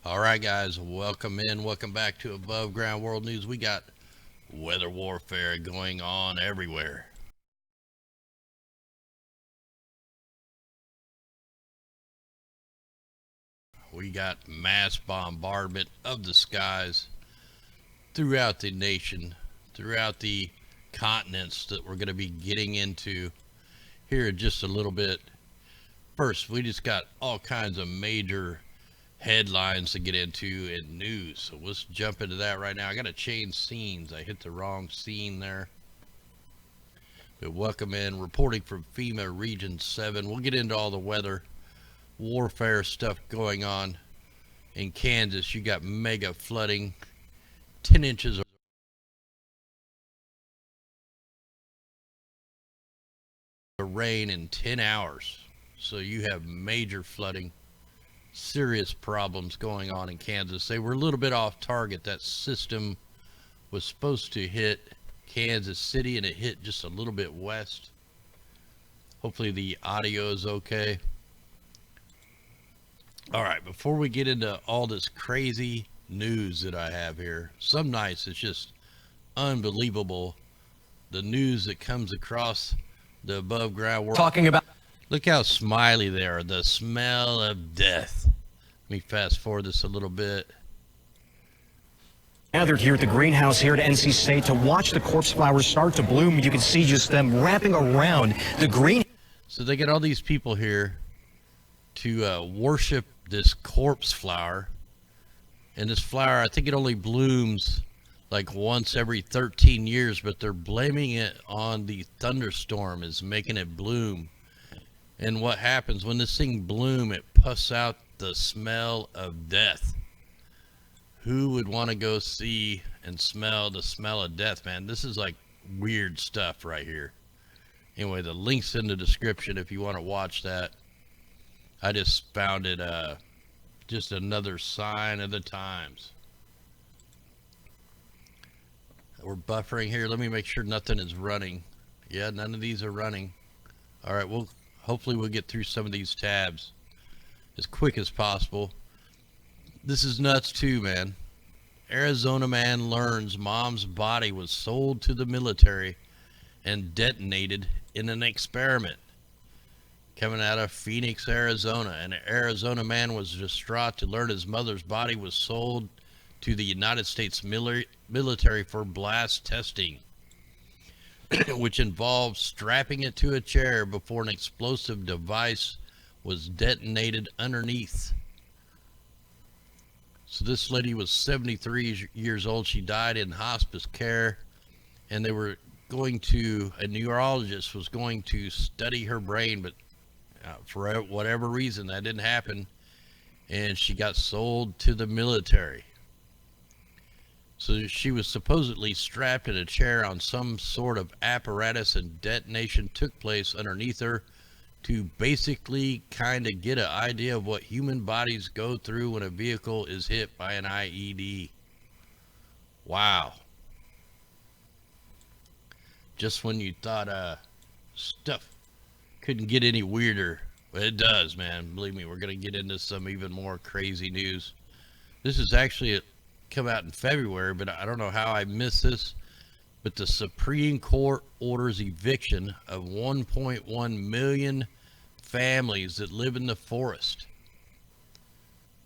All right, guys, welcome in. Welcome back to Above Ground World News. We got weather warfare going on everywhere. We got mass bombardment of the skies throughout the nation, throughout the continents that we're going to be getting into here in just a little bit. First, we just got all kinds of major headlines to get into in news. So let's jump into that right now. I got to change scenes. I hit the wrong scene there. But welcome in. Reporting from FEMA Region 7. We'll get into all the weather warfare stuff going on. In Kansas, you got mega flooding. 10 inches of rain in 10 hours. So you have major flooding. Serious problems going on in Kansas. They were a little bit off target. That system was supposed to hit Kansas City and it hit just a little bit west. Hopefully the audio is okay. All right, before we get into all this crazy news that I have here, some nights it's just unbelievable the news that comes across the above ground world. Talking about, look how smiley they are. The smell of death. Let me fast forward this a little bit. gathered here at the greenhouse here at NC State to watch the corpse flowers start to bloom. You can see just them wrapping around the green. So they get all these people here to worship this corpse flower. And this flower, I think it only blooms like once every 13 years, but they're blaming it on the thunderstorm is making it bloom. And what happens when this thing bloom, it puffs out the smell of death. Who would want to go see and smell the smell of death, man? This is like weird stuff right here. Anyway, the link's in the description if you want to watch that. I just found it just another sign of the times. We're buffering here. Let me make sure nothing is running. Yeah, none of these are running. All right, hopefully we'll get through some of these tabs as quick as possible. This is nuts too, man. Arizona man learns mom's body was sold to the military and detonated in an experiment. Coming out of Phoenix, Arizona. An Arizona man was distraught to learn his mother's body was sold to the United States military for blast testing, which involved strapping it to a chair before an explosive device was detonated underneath. So this lady was 73 years old. She died in hospice care, and they were going to, a neurologist was going to study her brain, but for whatever reason that didn't happen, and she got sold to the military. So she was supposedly strapped in a chair on some sort of apparatus, and detonation took place underneath her to basically kind of get an idea of what human bodies go through when a vehicle is hit by an IED. Wow. Just when you thought stuff couldn't get any weirder, but it does, man. Believe me, we're going to get into some even more crazy news. This is actually come out in February, but I don't know how I missed this. But the Supreme Court orders eviction of 1.1 million families that live in the forest.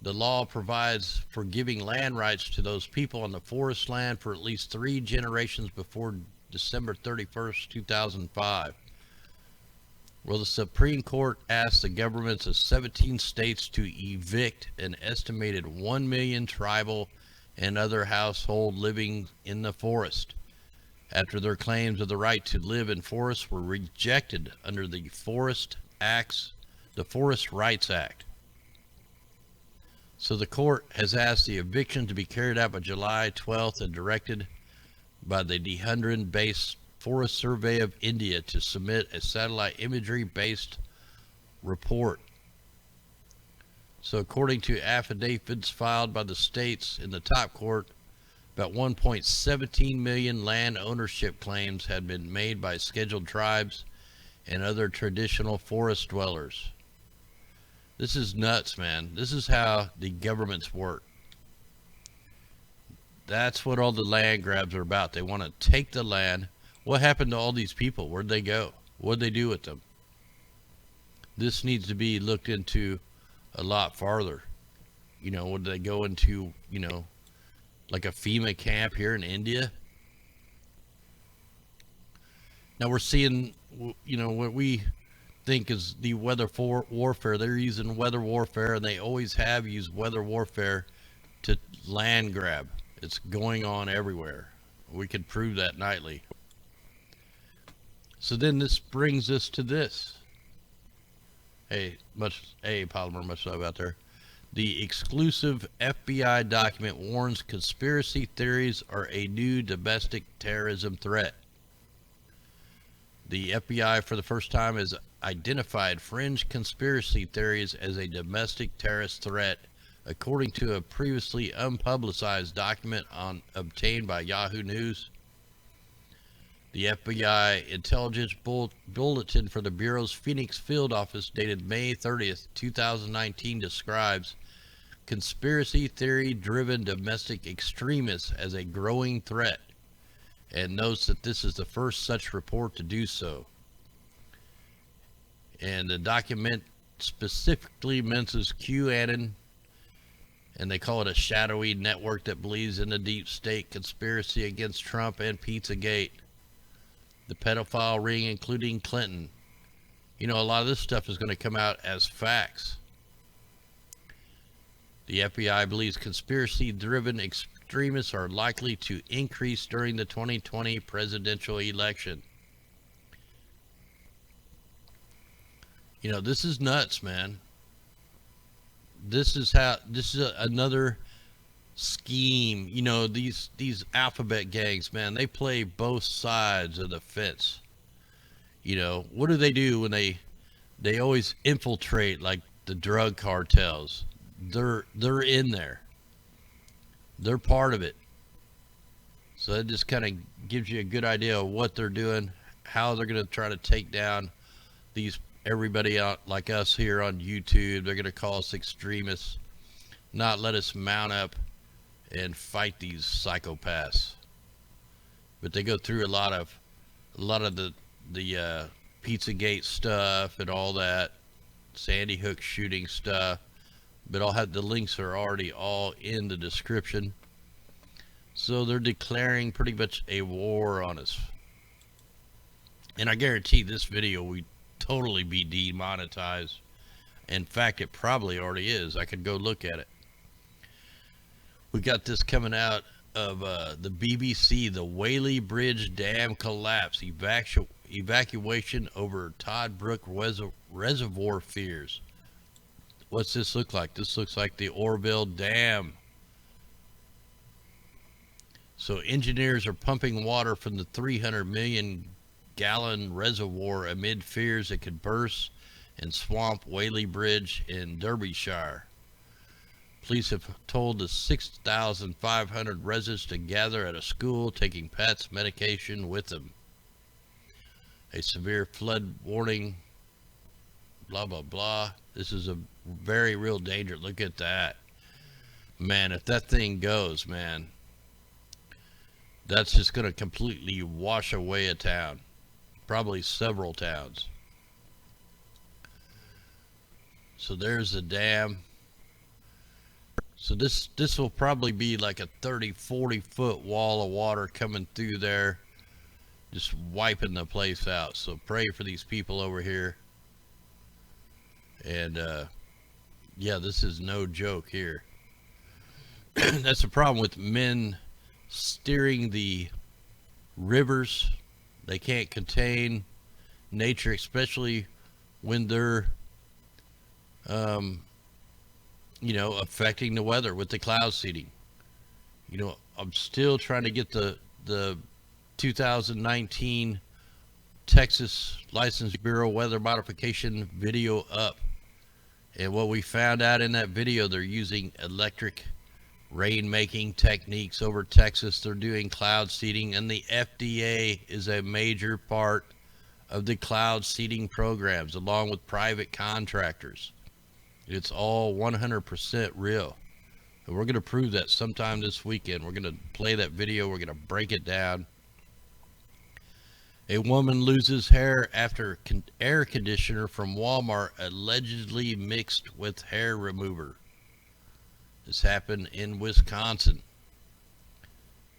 The law provides for giving land rights to those people on the forest land for at least 3 generations before December 31st, 2005. Well, the Supreme Court asked the governments of 17 states to evict an estimated 1 million tribal and other household living in the forest after their claims of the right to live in forests were rejected under the Forest Rights Act. So the court has asked the eviction to be carried out by July 12th and directed by the Dehundred-based Forest Survey of India to submit a satellite imagery-based report. So according to affidavits filed by the states in the top court, about 1.17 million land ownership claims had been made by scheduled tribes and other traditional forest dwellers. This is nuts, man. This is how the governments work. That's what all the land grabs are about. They want to take the land. What happened to all these people? Where'd they go? What'd they do with them? This needs to be looked into a lot farther. You know, would they go into, you know, like a FEMA camp here in India? Now we're seeing, you know, what we think is the weather warfare. They're using weather warfare, and they always have used weather warfare to land grab. It's going on everywhere. We could prove that nightly. So then this brings us to this. Hey, Polymer, much love out there. The exclusive FBI document warns conspiracy theories are a new domestic terrorism threat. The FBI, for the first time, has identified fringe conspiracy theories as a domestic terrorist threat, according to a previously unpublicized document obtained by Yahoo News. The FBI Intelligence Bulletin for the Bureau's Phoenix Field Office, dated May 30th, 2019, describes conspiracy theory-driven domestic extremists as a growing threat, and notes that this is the first such report to do so. And the document specifically mentions QAnon, and they call it a shadowy network that believes in the deep state conspiracy against Trump and Pizzagate, the pedophile ring, including Clinton. You know, a lot of this stuff is going to come out as facts. The FBI believes conspiracy-driven extremists are likely to increase during the 2020 presidential election. You know, this is nuts, man. This is another scheme. You know, these alphabet gangs, man, they play both sides of the fence. You know, what do they do when they always infiltrate, like the drug cartels? They're in there. They're part of it. So that just kind of gives you a good idea of what they're doing, how they're going to try to take down everybody out like us here on YouTube. They're going to call us extremists, not let us mount up and fight these psychopaths. But they go through a lot of the Pizzagate stuff and all that, Sandy Hook shooting stuff. But I'll have the links are already all in the description. So they're declaring pretty much a war on us. And I guarantee this video will totally be demonetized. In fact, it probably already is. I could go look at it. We got this coming out of the BBC, the Whaley Bridge Dam collapse, evacuation over Todd Brook reservoir fears. What's this look like? This looks like the Orville Dam. So engineers are pumping water from the 300 million gallon reservoir amid fears it could burst and swamp Whaley Bridge in Derbyshire. Police have told the 6,500 residents to gather at a school, taking pets, medication with them. A severe flood warning, blah, blah, blah. This is a very real danger. Look at that. Man, if that thing goes, man, that's just going to completely wash away a town. Probably several towns. So there's the dam. So this will probably be like a 30-40 foot wall of water coming through there, just wiping the place out. So pray for these people over here. And yeah, this is no joke here. That's the problem with men steering the rivers. They can't contain nature, especially when they're you know, affecting the weather with the cloud seeding. You know, I'm still trying to get the 2019 Texas License Bureau weather modification video up. And what we found out in that video, they're using electric rain-making techniques over Texas. They're doing cloud seeding, and the FDA is a major part of the cloud seeding programs, along with private contractors. It's all 100% real. And we're going to prove that sometime this weekend. We're going to play that video. We're going to break it down. A woman loses hair after air conditioner from Walmart allegedly mixed with hair remover. This happened in Wisconsin.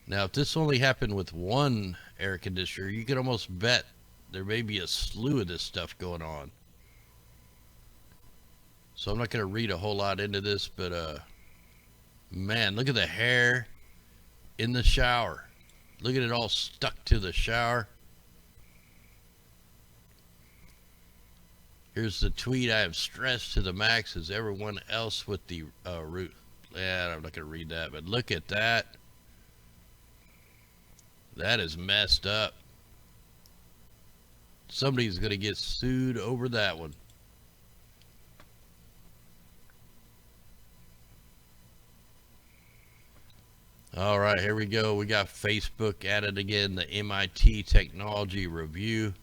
Now, if this only happened with one air conditioner, you could almost bet there may be a slew of this stuff going on. So I'm not going to read a whole lot into this, but man, look at the hair in the shower. Look at it all stuck to the shower. Here's the tweet. I have stressed to the max as everyone else with the root. Yeah, I'm not going to read that, but look at that. That is messed up. Somebody's going to get sued over that one. All right, here we go. We got Facebook at it again, the MIT Technology Review.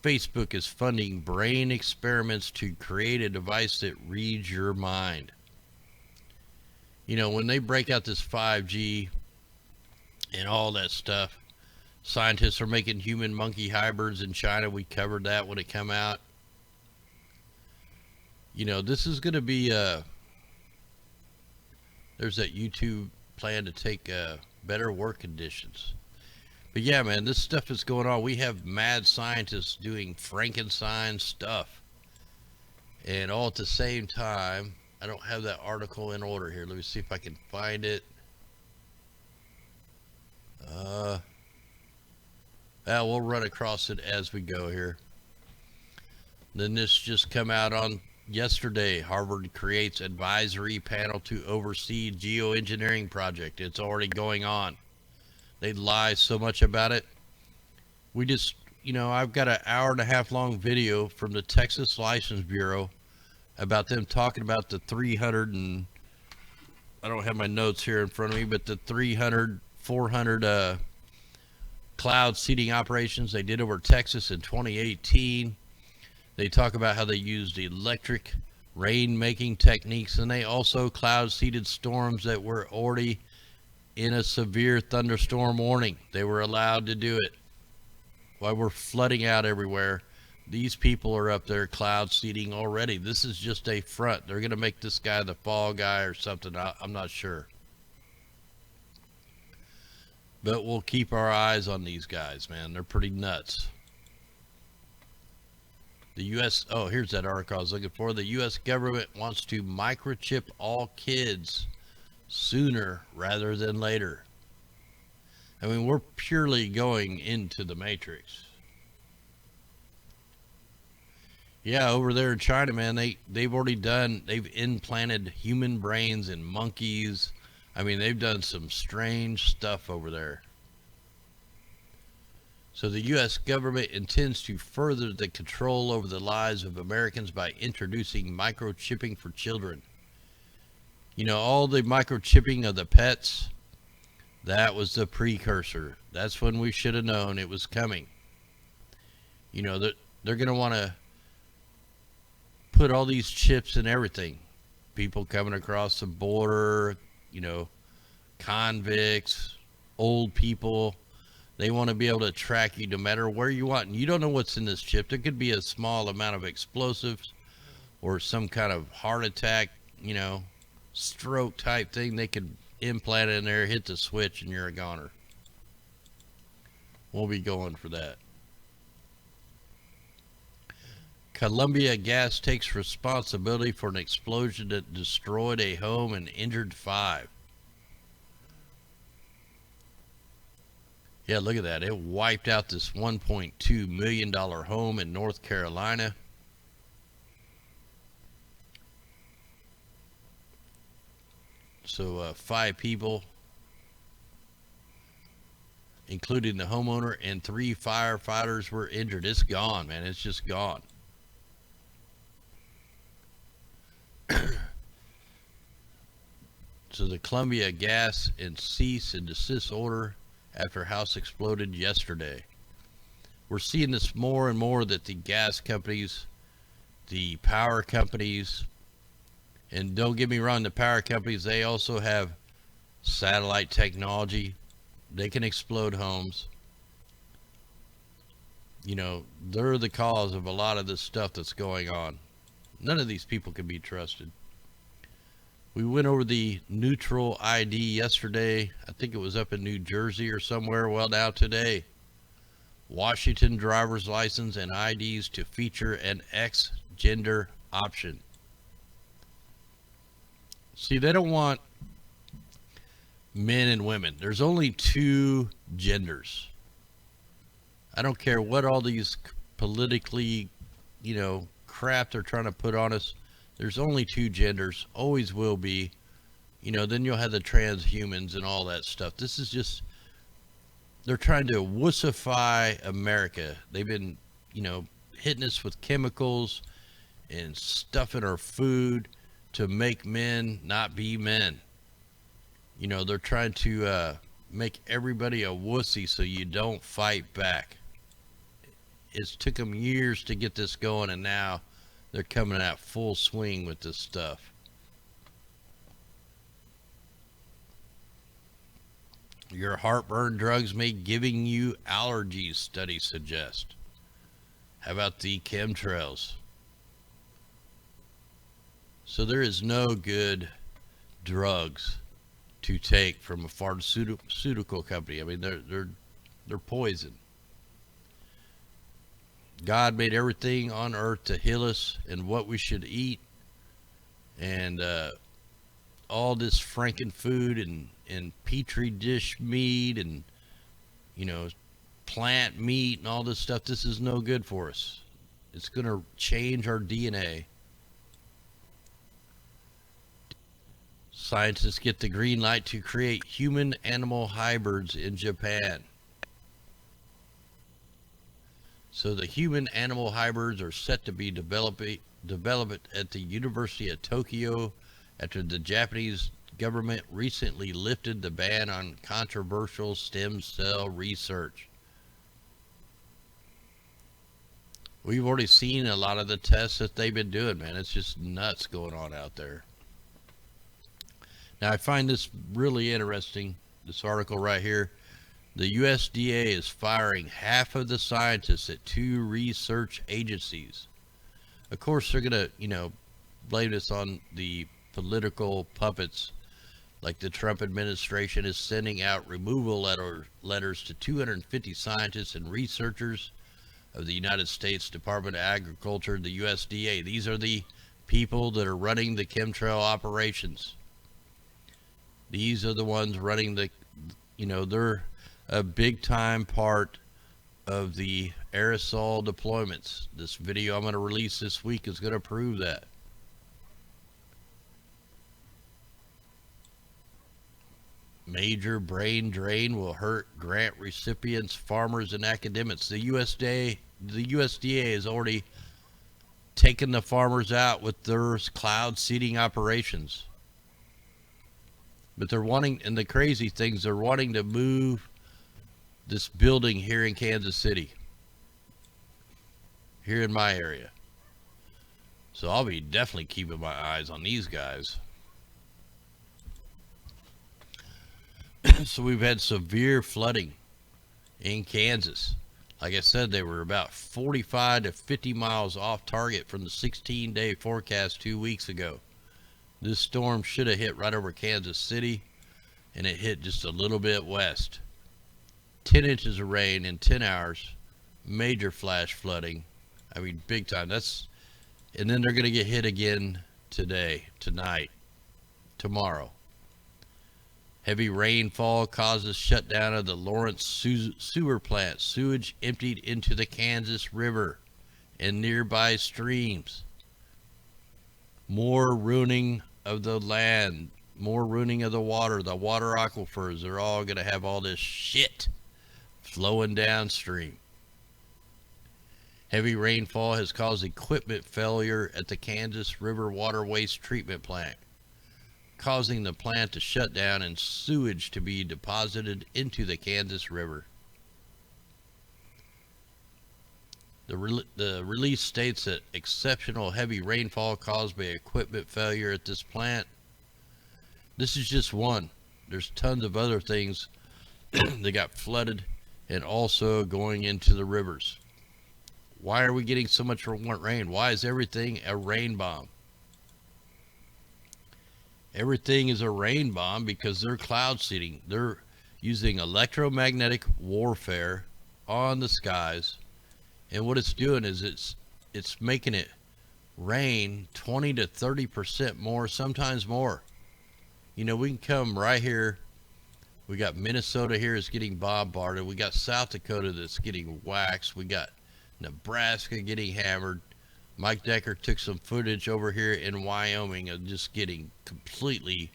Facebook is funding brain experiments to create a device that reads your mind. You know, when they break out this 5G and all that stuff, scientists are making human monkey hybrids in China. We covered that when it came out. You know, this is going to be there's that YouTube plan to take better work conditions. But yeah, man, this stuff is going on. We have mad scientists doing Frankenstein stuff. And all at the same time, I don't have that article in order here. Let me see if I can find it. We'll run across it as we go here. Then this just come out on yesterday. Harvard creates advisory panel to oversee geoengineering project. It's already going on. They lie so much about it. We just, you know, I've got an 1.5 hour long video from the Texas License Bureau about them talking about the 300 and I don't have my notes here in front of me, but the 300, 400 cloud seeding operations they did over Texas in 2018. They talk about how they used electric rain making techniques, and they also cloud seeded storms that were already in a severe thunderstorm warning. They were allowed to do it. While we're flooding out everywhere, these people are up there cloud seeding already. This is just a front. They're going to make this guy the fall guy or something. I'm not sure. But we'll keep our eyes on these guys, man. They're pretty nuts. The U.S. Oh, here's that article I was looking for. The U.S. government wants to microchip all kids sooner rather than later. I mean, we're purely going into the Matrix. Yeah, over there in China, man, they've implanted human brains in monkeys. I mean, they've done some strange stuff over there. So the U.S. government intends to further the control over the lives of Americans by introducing microchipping for children. You know, all the microchipping of the pets, that was the precursor. That's when we should have known it was coming. You know, they're going to want to put all these chips in everything. People coming across the border, you know, convicts, old people. They want to be able to track you no matter where you want. And you don't know what's in this chip. There could be a small amount of explosives or some kind of heart attack, you know, stroke type thing. They could implant it in there, hit the switch, and you're a goner. We'll be going for that. Columbia Gas takes responsibility for an explosion that destroyed a home and injured 5. Yeah, look at that. It wiped out this $1.2 million home in North Carolina. So 5 people, including the homeowner, and 3 firefighters were injured. It's gone, man. It's just gone. So the Columbia Gas and cease and desist order after house exploded yesterday. We're seeing this more and more, that the gas companies, the power companies, And don't get me wrong, the power companies, they also have satellite technology. They can explode homes. You know, they're the cause of a lot of this stuff that's going on. None of these people can be trusted. We went over the neutral ID yesterday. I think it was up in New Jersey or somewhere. Well, now today, Washington driver's license and IDs to feature an X gender option. See, they don't want men and women. There's only two genders. I don't care what all these politically, crap they're trying to put on us. There's only two genders, always will be. Then you'll have the transhumans and all that stuff. This is just, they're trying to wussify America. They've been, hitting us with chemicals and stuff in our food to make men not be men. They're trying to make everybody a wussy so you don't fight back. It's took them years to get this going, and now they're coming out full swing with this stuff. Your heartburn drugs may giving you allergies, studies suggest. How about the chemtrails? So there is no good drugs to take from a pharmaceutical company. I mean, they're poison. God made everything on earth to heal us and what we should eat, and all this franken food and petri dish meat and plant meat and all this stuff. This is no good for us. It's going to change our DNA. Scientists get the green light to create human-animal hybrids in Japan. So the human-animal hybrids are set to be developed at the University of Tokyo after the Japanese government recently lifted the ban on controversial stem cell research. We've already seen a lot of the tests that they've been doing, man. It's just nuts going on out there. Now, I find this really interesting, this article right here. The USDA is firing half of the scientists at 2 research agencies. Of course, they're going to, blame this on the political puppets. Like the Trump administration is sending out removal letters to 250 scientists and researchers of the United States Department of Agriculture, the USDA. These are the people that are running the chemtrail operations. These are the ones running they're a big time part of the aerosol deployments. This video I'm going to release this week is going to prove that. Major brain drain will hurt grant recipients, farmers, and academics. The USDA has already taken the farmers out with their cloud seeding operations. But they're wanting, and the crazy things, they're wanting to move this building here in Kansas City, here in my area. So I'll be definitely keeping my eyes on these guys. So we've had severe flooding in Kansas. Like I said, they were about 45 to 50 miles off target from the 16-day forecast 2 weeks ago. This storm should have hit right over Kansas City, and it hit just a little bit west. 10 inches of rain in 10 hours, major flash flooding. I mean, big time. And then they're going to get hit again today, tonight, tomorrow. Heavy rainfall causes shutdown of the Lawrence sewer plant. Sewage emptied into the Kansas River and nearby streams. More ruining of the land, more ruining of the water aquifers. They're all going to have all this shit flowing downstream. Heavy rainfall has caused equipment failure at the Kansas River Water Waste Treatment Plant, causing the plant to shut down and sewage to be deposited into the Kansas River. The release states that exceptional heavy rainfall caused by equipment failure at this plant. This is just one. There's tons of other things that got flooded and also going into the rivers. Why are we getting so much rain? Why is everything a rain bomb? Everything is a rain bomb because they're cloud seeding. They're using electromagnetic warfare on the skies, and what it's doing is it's making it rain 20 to 30% more, sometimes more. You know, we can come right here. We got Minnesota here is getting bombarded. We got South Dakota that's getting waxed. We got Nebraska getting hammered. Mike Decker took some footage over here in Wyoming of just getting completely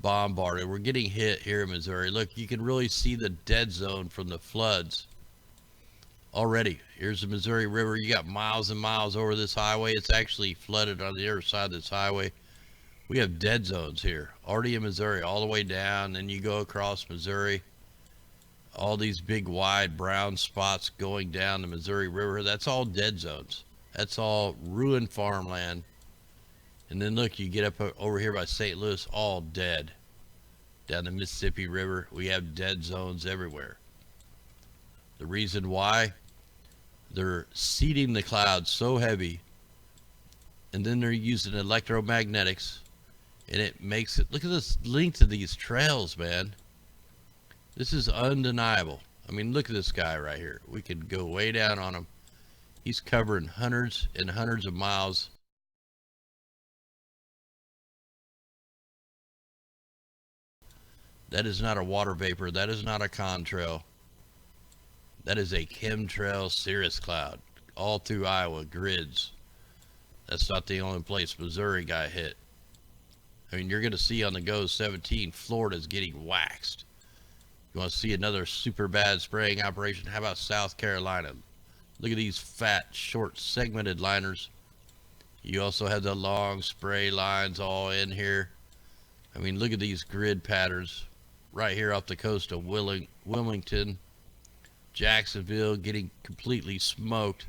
bombarded. We're getting hit here in Missouri. Look, you can really see the dead zone from the floods already. Here's the Missouri River. You got miles and miles over this highway. It's actually flooded on the other side of this highway. We have dead zones here already in Missouri, all the way down. Then you go across Missouri, all these big wide brown spots going down the Missouri River. That's all dead zones. That's all ruined farmland. And then look, you get up over here by St. Louis, all dead. Down the Mississippi River, we have dead zones everywhere. The reason why? They're seeding the clouds so heavy, and then they're using electromagnetics, and it makes it, look at this length of these trails, man. This is undeniable. I mean, look at this guy right here. We could go way down on him. He's covering hundreds and hundreds of miles. That is not a water vapor. That is not a contrail. That is a chemtrail cirrus cloud. All through Iowa, grids. That's not the only place Missouri got hit. I mean, you're going to see on the GO 17, Florida's getting waxed. You want to see another super bad spraying operation? How about South Carolina? Look at these fat, short, segmented liners. You also have the long spray lines all in here. I mean, look at these grid patterns right here off the coast of Wilmington. Jacksonville getting completely smoked.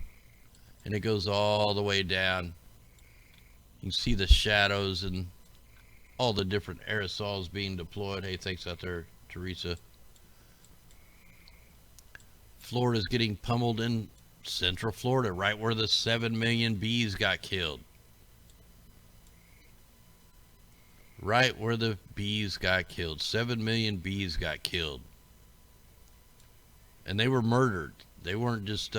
And it goes all the way down. You can see the shadows and all the different aerosols being deployed. Hey, thanks out there, Teresa. Florida's getting pummeled in Central Florida, right where the 7 million bees got killed. Right where the bees got killed. 7 million bees got killed. And they were murdered. They weren't just,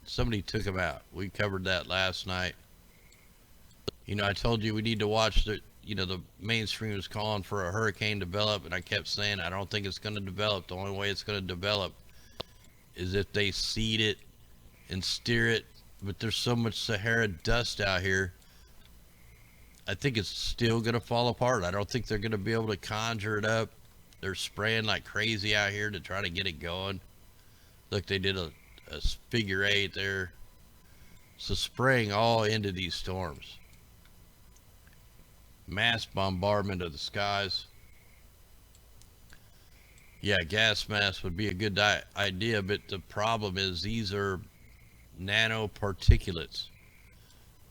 somebody took them out. We covered that last night. You know, I told you we need to watch the, you know, the mainstream is calling for a hurricane develop, and I kept saying I don't think it's going to develop. The only way it's going to develop is if they seed it and steer it. But there's so much Sahara dust out here, I think it's still going to fall apart. I don't think they're going to be able to conjure it up. They're spraying like crazy out here to try to get it going. Look, they did a figure 8 there. So spraying all into these storms. Mass bombardment of the skies. Yeah, gas mask would be a good idea, but the problem is these are nanoparticulates.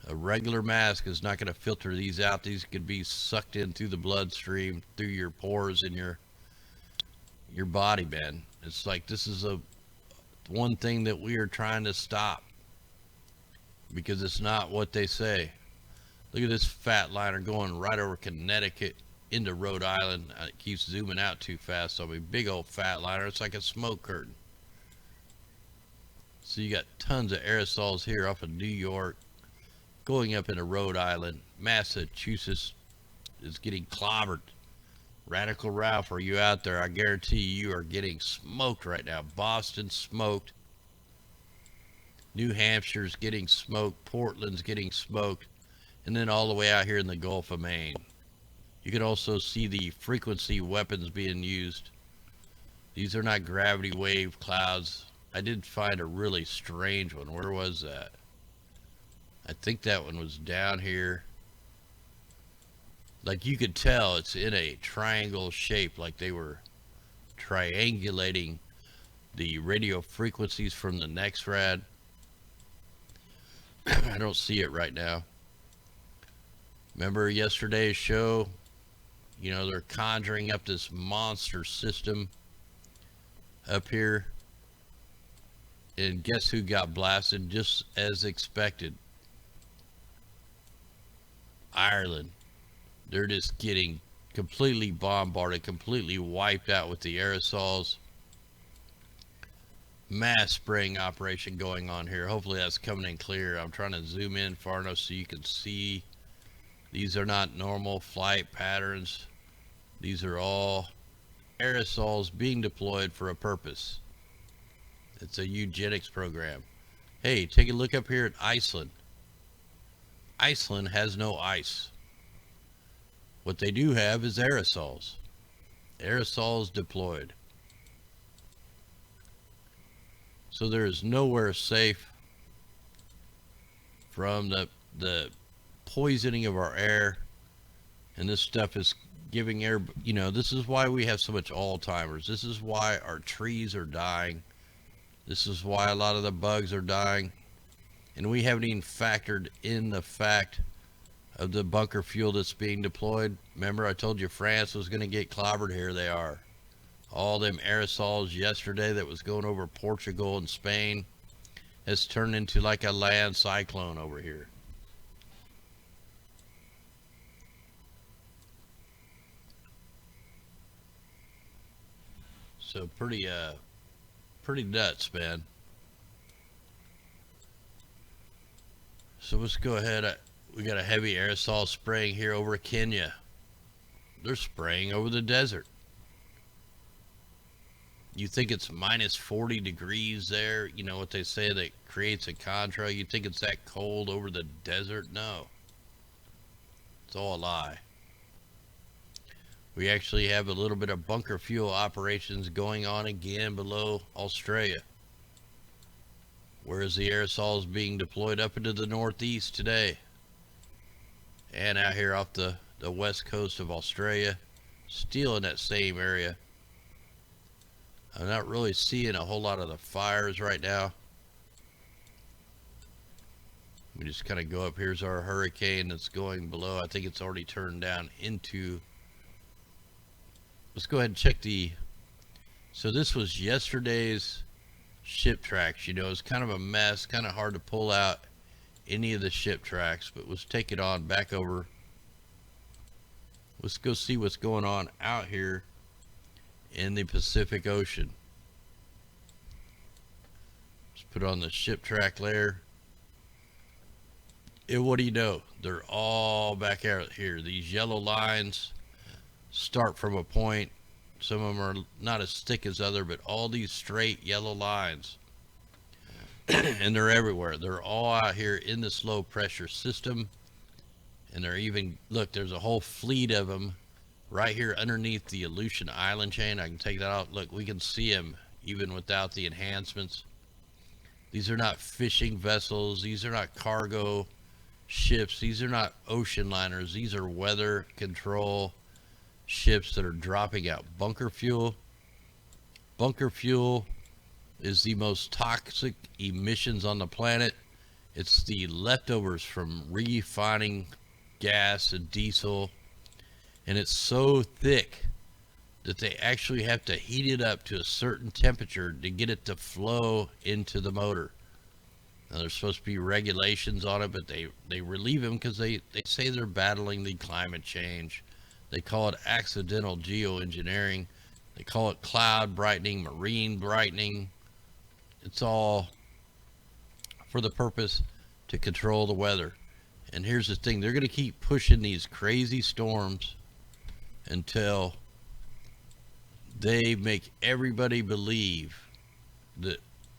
A regular mask is not going to filter these out. These could be sucked in through the bloodstream, through your pores in your body, man. It's like this is one thing that we are trying to stop because it's not what they say. Look at this fat liner going right over Connecticut into Rhode Island. It keeps zooming out too fast on me. Big old fat liner. It's like a smoke curtain. So you got tons of aerosols here off of New York going up into Rhode Island. Massachusetts is getting clobbered. Radical Ralph, are you out there? I guarantee you are getting smoked right now. Boston smoked. New Hampshire's getting smoked. Portland's getting smoked. And then all the way out here in the Gulf of Maine. You can also see the frequency weapons being used. These are not gravity wave clouds. I did find a really strange one. Where was that? I think that one was down here. Like you could tell it's in a triangle shape, like they were triangulating the radio frequencies from the next rad. I don't see it right now. Remember yesterday's show? You know, they're conjuring up this monster system up here. And guess who got blasted just as expected? Ireland. They're just getting completely bombarded, completely wiped out with the aerosols. Mass spraying operation going on here. Hopefully that's coming in clear. I'm trying to zoom in far enough so you can see. These are not normal flight patterns. These are all aerosols being deployed for a purpose. It's a eugenics program. Hey, take a look up here at Iceland. Iceland has no ice. What they do have is aerosols. Aerosols deployed. So there is nowhere safe from the poisoning of our air. And this stuff is giving air, you know, this is why we have so much Alzheimer's. This is why our trees are dying. This is why a lot of the bugs are dying. And we haven't even factored in the fact of the bunker fuel that's being deployed. Remember, I told you France was going to get clobbered. Here they are. All them aerosols yesterday that was going over Portugal and Spain has turned into like a land cyclone over here. So pretty nuts, man. So let's go ahead. We got a heavy aerosol spraying here over Kenya. They're spraying over the desert. You think it's minus 40 degrees there? You know what they say that creates a contra? You think it's that cold over the desert? No. It's all a lie. We actually have a little bit of bunker fuel operations going on again below Australia. Whereas the aerosols being deployed up into the northeast today. And out here off the west coast of Australia. Still in that same area. I'm not really seeing a whole lot of the fires right now. We just kind of go up. Here's our hurricane that's going below. I think it's already turned down into... Let's go ahead and check the... So this was yesterday's ship tracks. You know, it's kind of a mess. Kind of hard to pull out any of the ship tracks. But let's take it on back over. Let's go see what's going on out here in the Pacific Ocean. Let's put on the ship track layer. And what do you know? They're all back out here. These yellow lines start from a point. Some of them are not as thick as other, but all these straight yellow lines. And they're everywhere. They're all out here in this low pressure system. And they're even, look, there's a whole fleet of them right here underneath the Aleutian Island chain. I can take that out. Look, we can see them even without the enhancements. These are not fishing vessels. These are not cargo ships. These are not ocean liners. These are weather control ships that are dropping out bunker fuel. Bunker fuel is the most toxic emissions on the planet. It's the leftovers from refining gas and diesel. And it's so thick that they actually have to heat it up to a certain temperature to get it to flow into the motor. Now, there's supposed to be regulations on it, but they relieve them because they say they're battling the climate change. They call it accidental geoengineering. They call it cloud brightening, marine brightening. It's all for the purpose to control the weather. And here's the thing. They're going to keep pushing these crazy storms until they make everybody believe that,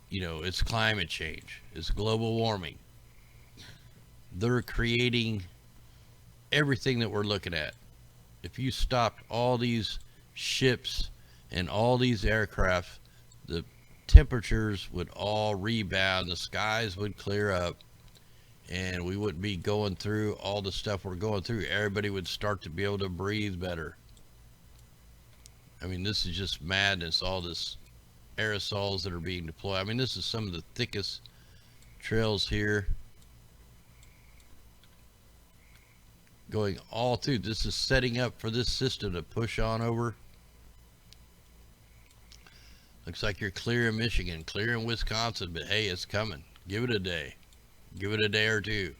you know, it's climate change, it's global warming. They're creating everything that we're looking at. If you stopped all these ships and all these aircraft, the temperatures would all rebound, the skies would clear up, and we wouldn't be going through all the stuff we're going through. Everybody would start to be able to breathe better. I mean, this is just madness, all this aerosols that are being deployed. I mean, this is some of the thickest trails here, going all through. This is setting up for this system to push on over. Looks like you're clear in Michigan, clear in Wisconsin, but hey, it's coming. Give it a day. Give it a day or two.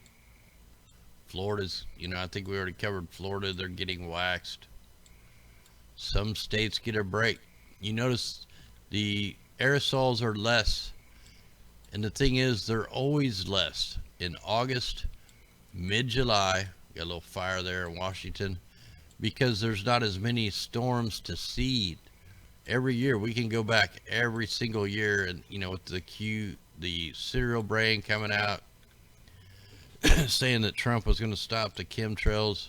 Florida's, you know, I think we already covered Florida. They're getting waxed. Some states get a break. You notice the aerosols are less, and the thing is, they're always less. In August, mid-July, got a little fire there in Washington, because there's not as many storms to seed. Every year, we can go back every single year, and you know, with the serial brain coming out, saying that Trump was going to stop the chemtrails.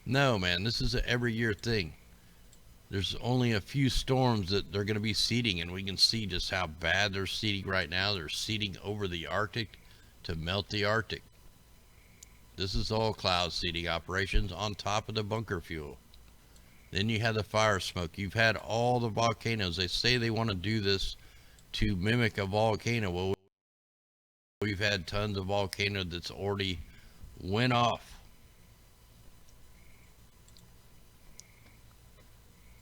No, man, this is an every year thing. There's only a few storms that they're going to be seeding, and we can see just how bad they're seeding right now. They're seeding over the Arctic to melt the Arctic. This is all cloud seeding operations on top of the bunker fuel. Then you have the fire smoke. You've had all the volcanoes. They say they want to do this to mimic a volcano. Well, we've had tons of volcano that's already went off.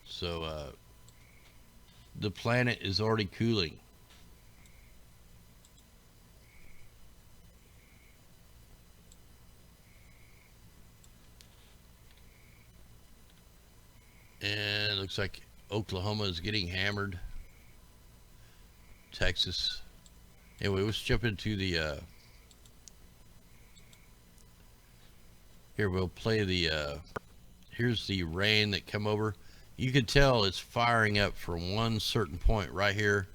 So the planet is already cooling. And it looks like Oklahoma is getting hammered. Texas. Anyway, let's jump into the here we'll play the here's the rain that come over. You can tell it's firing up from one certain point right here,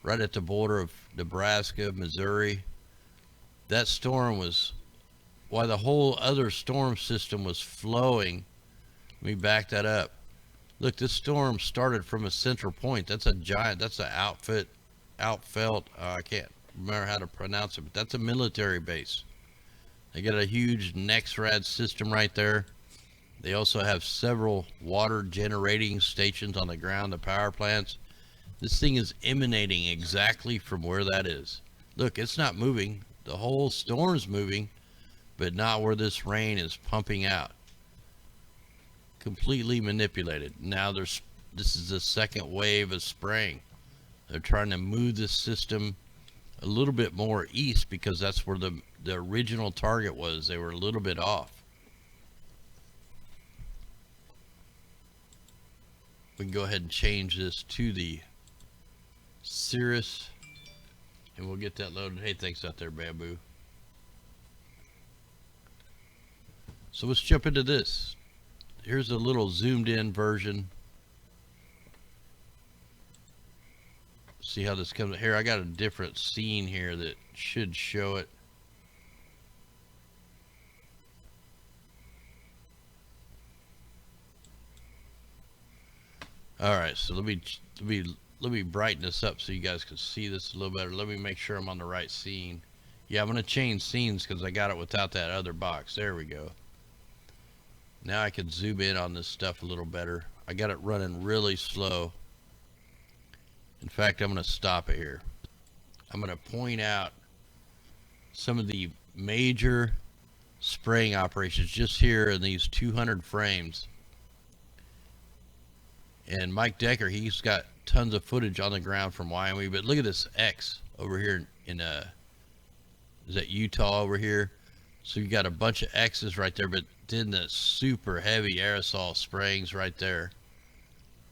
right at the border of Nebraska, Missouri. That storm was, while the whole other storm system was flowing. Let me back that up. Look, this storm started from a central point. That's a giant, that's an outfelt, I can't remember how to pronounce it, but that's a military base. They got a huge NEXRAD system right there. They also have several water generating stations on the ground, the power plants. This thing is emanating exactly from where that is. Look, it's not moving. The whole storm's moving, but not where this rain is pumping out. Completely manipulated. Now this is the second wave of spraying. They're trying to move this system a little bit more east because that's where the original target was. They were a little bit off. We can go ahead and change this to the Cirrus, and we'll get that loaded. Hey, thanks out there, Bamboo. So let's jump into this. Here's a little zoomed in version. See how this comes here. I got a different scene here that should show it. All right, so let me brighten this up so you guys can see this a little better. Let me make sure I'm on the right scene. Yeah, I'm gonna change scenes because I got it without that other box. There we go. Now I can zoom in on this stuff a little better. I got it running really slow. In fact, I'm gonna stop it here. I'm gonna point out some of the major spraying operations just here in these 200 frames. And Mike Decker, he's got tons of footage on the ground from Wyoming. But look at this X over here in is that Utah over here? So you got a bunch of X's right there, but then the super heavy aerosol sprayings right there.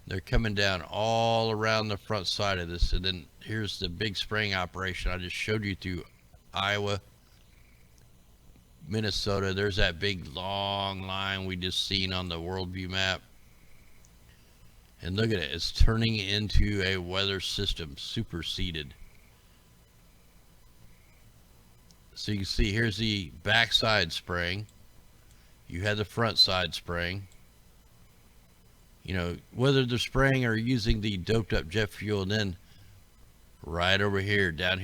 They're coming down all around the front side of this. And then here's the big spraying operation I just showed you through Iowa, Minnesota. There's that big long line we just seen on the worldview map. And look at it, it's turning into a weather system, superseded. So you can see here's the backside spraying. You have the front side spraying. You know, whether they're spraying or using the doped up jet fuel, and then right over here, down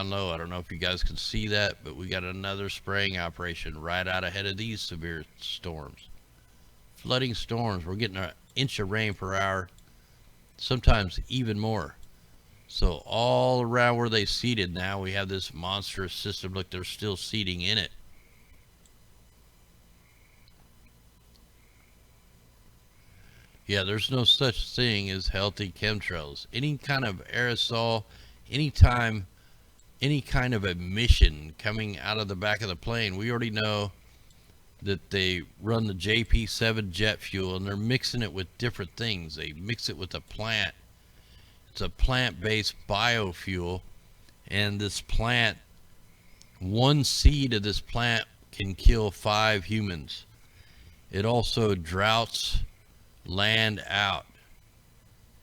low, I don't know if you guys can see that, but we got another spraying operation right out ahead of these severe storms. Flooding storms, we're getting an inch of rain per hour, sometimes even more. So all around where they seeded, now we have this monstrous system. Look, they're still seeding in it. Yeah, there's no such thing as healthy chemtrails. Any kind of aerosol, anytime, any kind of emission coming out of the back of the plane, we already know that they run the JP7 jet fuel and they're mixing it with different things. They mix it with a plant. It's a plant-based biofuel, and this plant, one seed of this plant can kill 5 humans. It also droughts land out.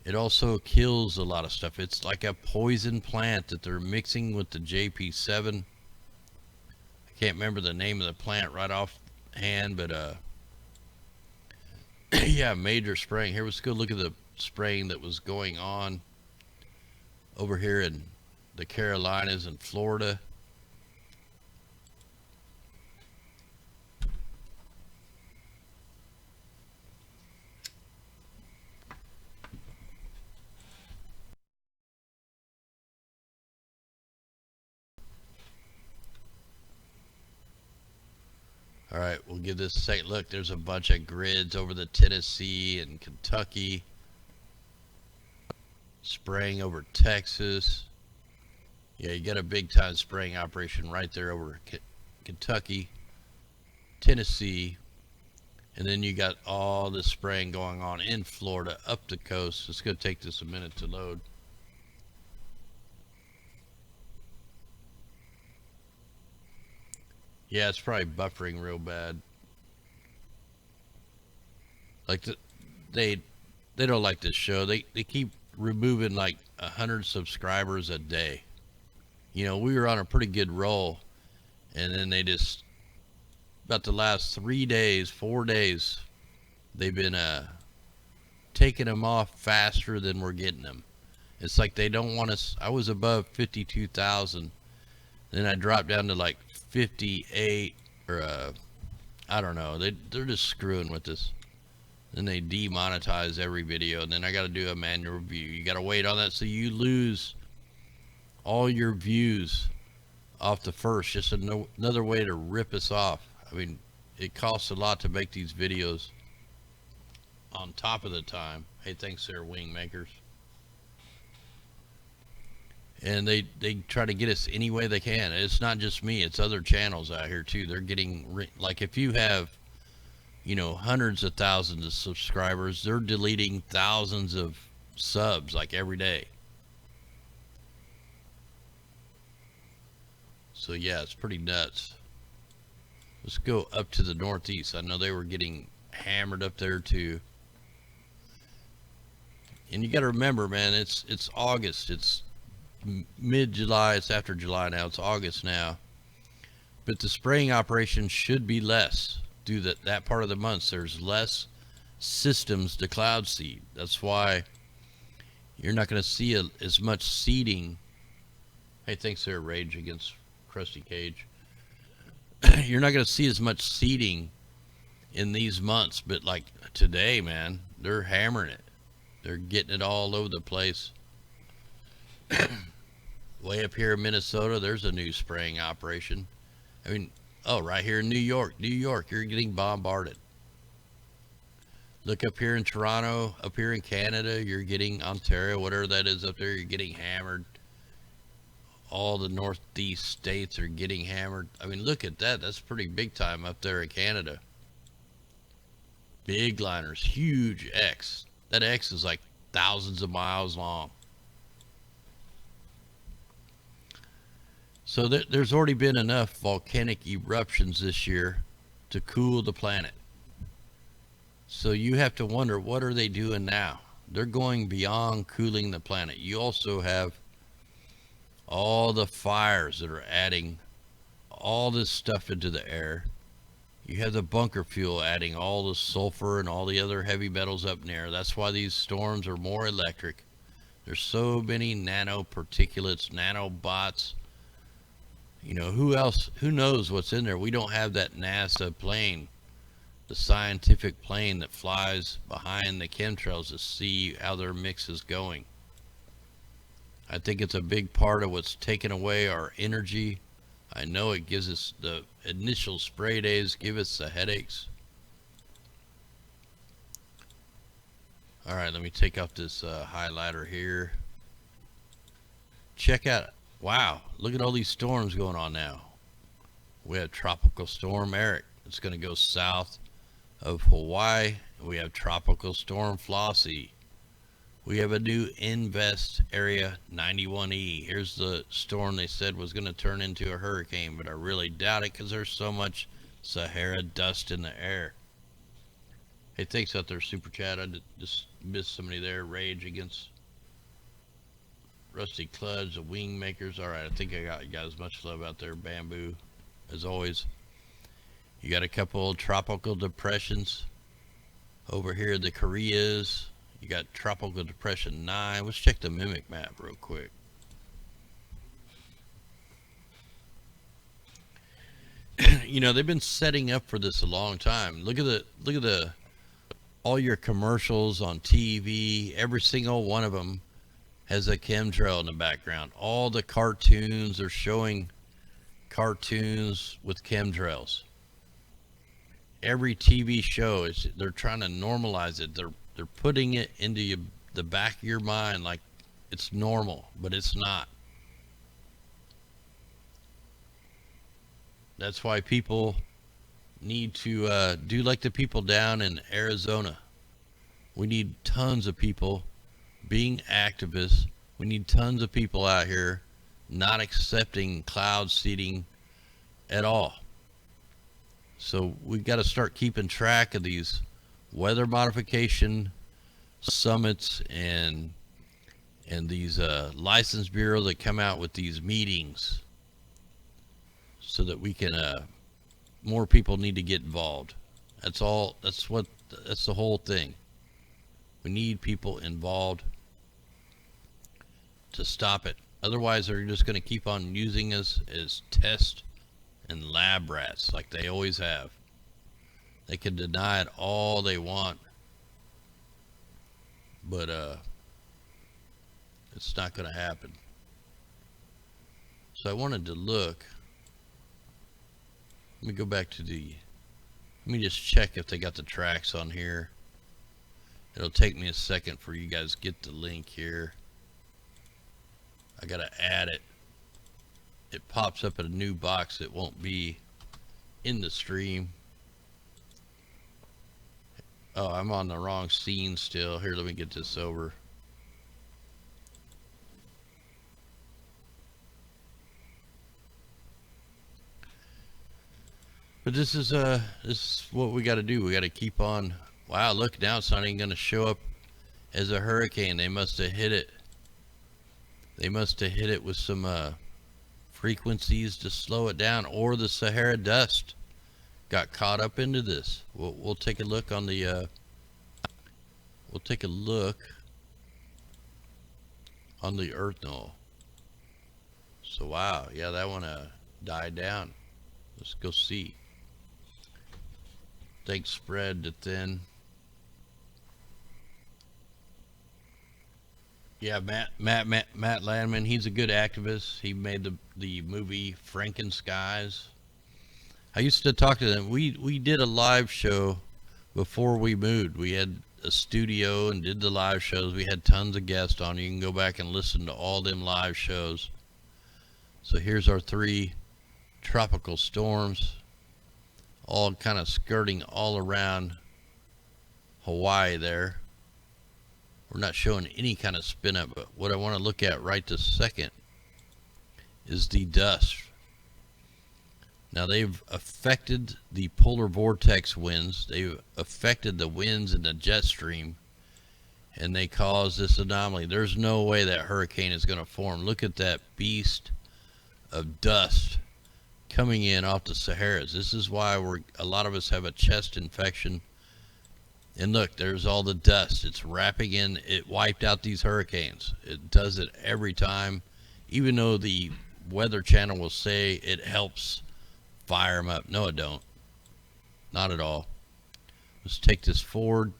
It also kills a lot of stuff. It's like a poison plant that they're mixing with the JP7. I can't remember the name of the plant right offhand, but yeah, major spraying. Here, let's go look at the spraying that was going on over here in the Carolinas and Florida. All right, we'll give this a second look. There's a bunch of grids over the Tennessee and Kentucky, spraying over Texas. Yeah, you got a big time spraying operation right there over Kentucky, Tennessee, and then you got all this spraying going on in Florida up the coast. It's going to take this a minute to load. Yeah, it's probably buffering real bad. Like they don't like this show. They keep removing like 100 subscribers a day. You know, we were on a pretty good roll, and then they just, about the last 3 days, 4 days, they've been taking them off faster than we're getting them. It's like they don't want us. I was above 52,000, then I dropped down to like 58, or I don't know. They're just screwing with us. Then they demonetize every video, and then I got to do a manual review. You got to wait on that, so you lose all your views off the first. Just another way to rip us off. I mean, it costs a lot to make these videos on top of the time. Hey, thanks there, wing makers. And they try to get us any way they can. It's not just me, it's other channels out here too. They're getting, like, if you have, you know, hundreds of thousands of subscribers, they're deleting thousands of subs like every day. So yeah, it's pretty nuts. Let's go up to the Northeast. I know they were getting hammered up there too. And you got to remember, man, it's August. It's mid-July. It's after July now. It's August now. But the spraying operation should be less. Due to that part of the month, there's less systems to cloud seed. That's why you're not going to see as much seeding. Hey, thanks there, Rage Against Krusty Cage. You're not going to see as much seeding in these months, but like today, man, they're hammering it. They're getting it all over the place. Way up here in Minnesota, there's a new spraying operation. I mean, oh, right here in New York, you're getting bombarded. Look up here in Toronto, up here in Canada, you're getting Ontario, whatever that is up there, you're getting hammered. All the Northeast states are getting hammered. I mean, look at that. That's pretty big time up there in Canada. Big liners, huge X. That X is like thousands of miles long. So there's already been enough volcanic eruptions this year to cool the planet. So you have to wonder, what are they doing now? They're going beyond cooling the planet. You also have all the fires that are adding all this stuff into the air. You have the bunker fuel adding all the sulfur and all the other heavy metals up in the air. That's why these storms are more electric. There's so many nanoparticulates, nanobots. You know, who knows what's in there? We don't have that NASA plane, the scientific plane that flies behind the chemtrails to see how their mix is going. I think it's a big part of what's taken away our energy. I know it gives us the initial spray days, give us the headaches. All right, let me take off this highlighter here. Check out, wow, look at all these storms going on now. We have Tropical Storm Eric. It's going to go south of Hawaii. We have Tropical Storm Flossie. We have a new Invest Area 91E. Here's the storm they said was going to turn into a hurricane, but I really doubt it because there's so much Sahara dust in the air. Hey, thanks out there, Super Chat. I just missed somebody there. Rage against Rusty Cludge, the Wing Makers. All right, I think I got you guys. Much love out there, Bamboo, as always. You got a couple of tropical depressions over here. The Koreas. You got Tropical Depression 9. Let's check the Mimic map real quick. You know, they've been setting up for this a long time. Look at the all your commercials on TV. Every single one of them has a chemtrail in the background. All the cartoons are showing cartoons with chemtrails. Every TV show they're trying to normalize it. They're putting it into the back of your mind like it's normal, but it's not. That's why people need to do like the people down in Arizona. We need tons of people being activists. We need tons of people out here not accepting cloud seeding at all. So we got to start keeping track of these weather modification summits and these license bureaus that come out with these meetings, so that we can more people need to get involved. That's all. That's the whole thing. We need people involved to stop it. Otherwise, they're just going to keep on using us as test and lab rats like they always have. They can deny it all they want, but it's not going to happen. So I wanted to look. Let me go back to let me just check if they got the tracks on here. It'll take me a second for you guys to get the link here. I gotta add it. It pops up in a new box. It won't be in the stream. Oh, I'm on the wrong scene still. Here, let me get this over. But this is what we got to do. We got to keep on. Wow, look, now it's not even going to show up as a hurricane. They must have hit it. They must have hit it with some frequencies to slow it down, or the Sahara dust got caught up into this. We'll take a look on the we'll take a look on the Earth null. So wow, yeah, that one died down. Let's go see. Thick spread to thin. Yeah, Matt Landman, he's a good activist. He made the movie Frankenskies. I used to talk to them. We did a live show before we moved. We had a studio and did the live shows. We had tons of guests on. You can go back and listen to all them live shows. So here's our 3 tropical storms, all kind of skirting all around Hawaii there. We're not showing any kind of spin up, but what I want to look at right this second is the dust. Now they've affected the polar vortex winds. They've affected the winds in the jet stream, and they cause this anomaly. There's no way that hurricane is going to form. Look at that beast of dust coming in off the Saharas. This is why a lot of us have a chest infection. And look, there's all the dust. It's wrapping in. It wiped out these hurricanes. It does it every time, even though the Weather Channel will say it helps fire them up. No, it don't. Not at all. Let's take this forward.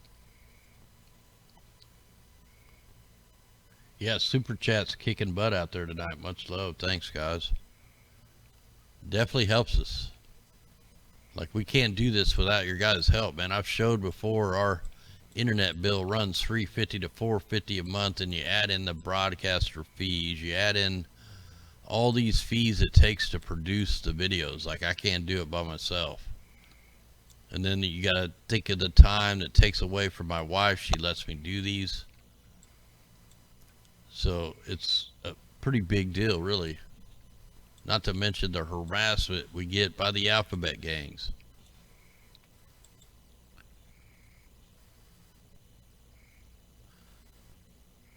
Yeah, super chat's kicking butt out there tonight. Much love. Thanks, guys. Definitely helps us. Like, we can't do this without your guys' help, man. I've showed before our internet bill runs $350 to $450 a month, and you add in the broadcaster fees, you add in all these fees it takes to produce the videos. Like, I can't do it by myself. And then you got to think of the time that takes away from my wife. She lets me do these. So it's a pretty big deal, really. Not to mention the harassment we get by the alphabet gangs.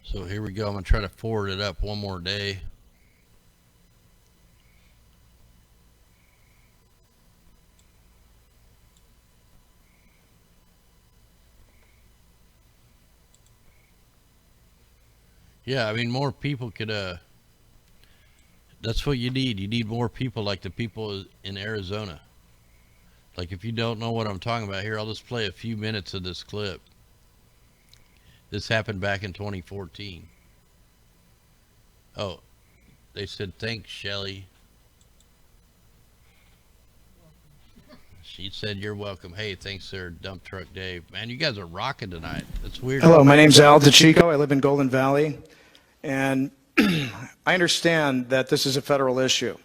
So here we go. I'm going to try to forward it up one more day. Yeah, I mean, more people could, that's what you need. You need more people like the people in Arizona. Like, if you don't know what I'm talking about here, I'll just play a few minutes of this clip. This happened back in 2014. Oh, they said, thanks, Shelly. She said, you're welcome. Hey, thanks there, Dump Truck Dave. Man, you guys are rocking tonight. That's weird. Hello, my name's Al DeChico. I live in Golden Valley. And I understand that this is a federal issue.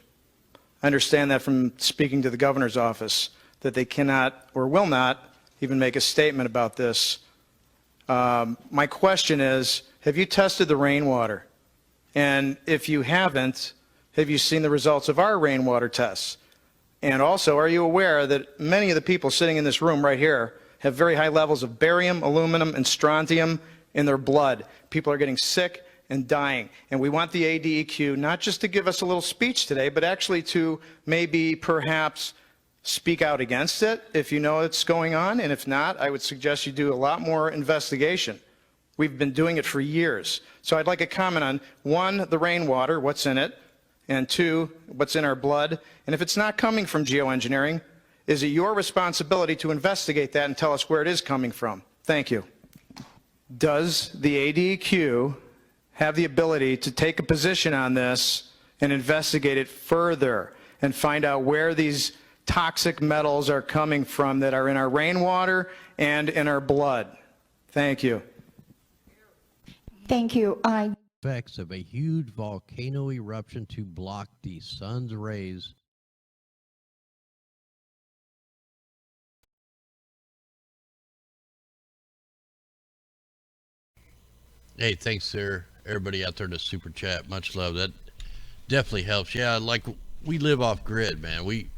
I understand that from speaking to the governor's office, that they cannot or will not even make a statement about this. My question is, have you tested the rainwater? And if you haven't, have you seen the results of our rainwater tests? And also, are you aware that many of the people sitting in this room right here have very high levels of barium, aluminum, and strontium in their blood? People are getting sick and dying. And we want the ADEQ not just to give us a little speech today, but actually to maybe perhaps speak out against it if you know it's going on. And if not, I would suggest you do a lot more investigation. We've been doing it for years. So I'd like a comment on, one, the rainwater, what's in it, and two, what's in our blood. And if it's not coming from geoengineering, is it your responsibility to investigate that and tell us where it is coming from? Thank you. Does the ADEQ have the ability to take a position on this and investigate it further and find out where these toxic metals are coming from that are in our rainwater and in our blood? Thank you. Thank you. Effects of a huge volcano eruption to block the sun's rays. Hey, thanks, sir. Everybody out there in the super chat, much love. That definitely helps. Yeah, like, we live off grid, man. We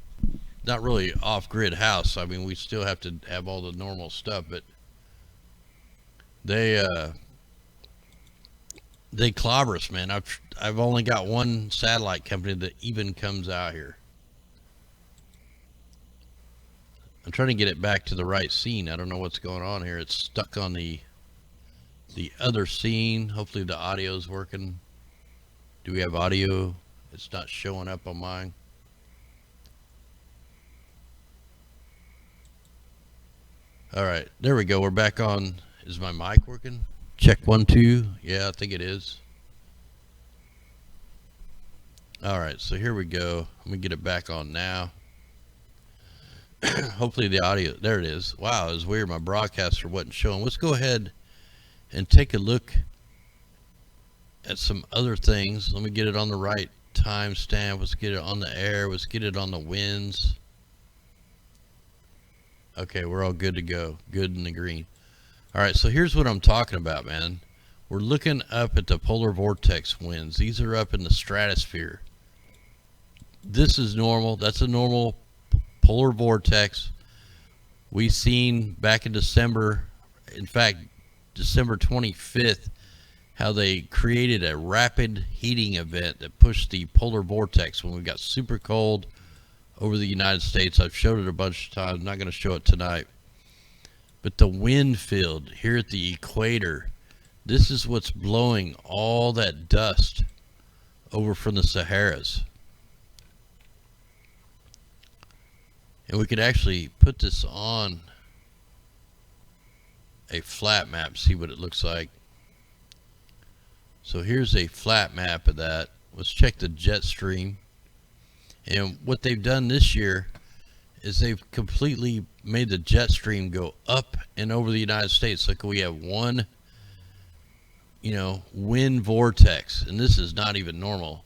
not really off grid house. I mean, we still have to have all the normal stuff, but they clobber us, man. I've only got one satellite company that even comes out here. I'm trying to get it back to the right scene. I don't know what's going on here. It's stuck on the other scene. Hopefully the audio's working. Do we have audio? It's not showing up on mine. All right, there we go. We're back on. Is my mic working? Check 1 2. Yeah, I think it is. All right, so here we go. Let me get it back on now. Hopefully the audio, there it is. Wow, it was weird. My broadcaster wasn't showing. Let's go ahead and take a look at some other things. Let me get it on the right timestamp. Let's get it on the air. Let's get it on the winds. Okay, we're all good to go. Good in the green. All right, so here's what I'm talking about, man. We're looking up at the polar vortex winds. These are up in the stratosphere. This is normal. That's a normal polar vortex. We seen back in December, in fact, December 25th, how they created a rapid heating event that pushed the polar vortex when we got super cold over the United States. I've showed it a bunch of times. I'm not going to show it tonight. But the wind field here at the equator, this is what's blowing all that dust over from the Saharas. And we could actually put this on a flat map, see what it looks like. So here's a flat map of that. Let's check the jet stream. And what they've done this year is they've completely made the jet stream go up and over the United States. Look, we have one, wind vortex, and this is not even normal.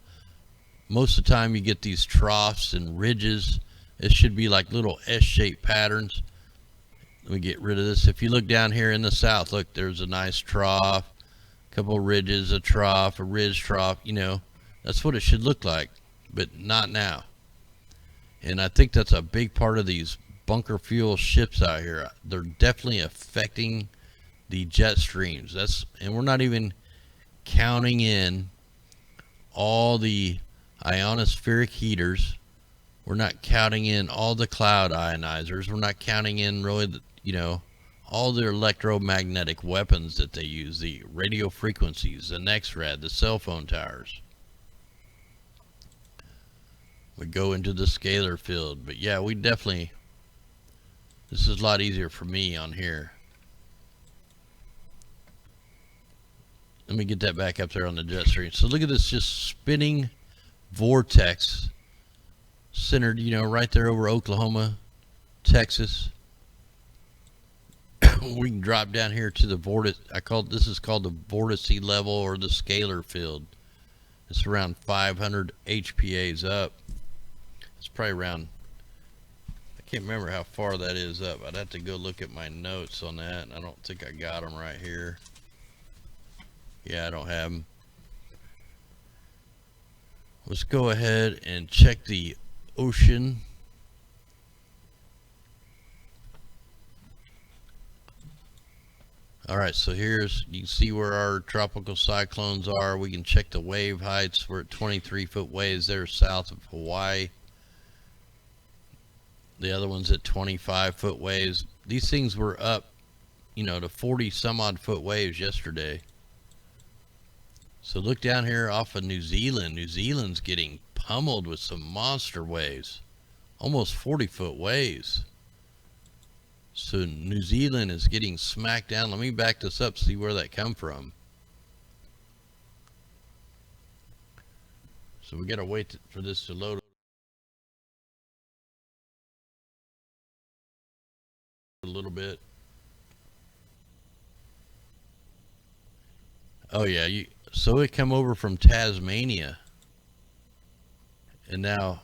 Most of the time you get these troughs and ridges. It should be like little S-shaped patterns. Let me get rid of this. If you look down here in the south, look, there's a nice trough, a couple of ridges, a trough, a ridge trough. That's what it should look like, but not now. And I think that's a big part of these bunker fuel ships out here. They're definitely affecting the jet streams. And we're not even counting in all the ionospheric heaters. We're not counting in all the cloud ionizers. We're not counting in really, all the electromagnetic weapons that they use, the radio frequencies, the X-rad, the cell phone towers. We go into the scalar field, but yeah, this is a lot easier for me on here. Let me get that back up there on the jet stream. So look at this just spinning vortex centered, right there over Oklahoma, Texas. We can drop down here to the vortex. This is called the vortice level or the scalar field. It's around 500 HPAs up. It's probably around, I can't remember how far that is up. I'd have to go look at my notes on that. I don't think I got them right here. Yeah, I don't have them. Let's go ahead and check the ocean. Alright, so you can see where our tropical cyclones are. We can check the wave heights. We're at 23-foot waves there south of Hawaii. The other one's at 25-foot waves. These things were up, to 40 some odd foot waves yesterday. So look down here off of New Zealand. New Zealand's getting pummeled with some monster waves. Almost 40-foot waves. So New Zealand is getting smacked down. Let me back this up, see where that come from. So we gotta wait for this to load a little bit. Oh yeah, so it come over from Tasmania, and now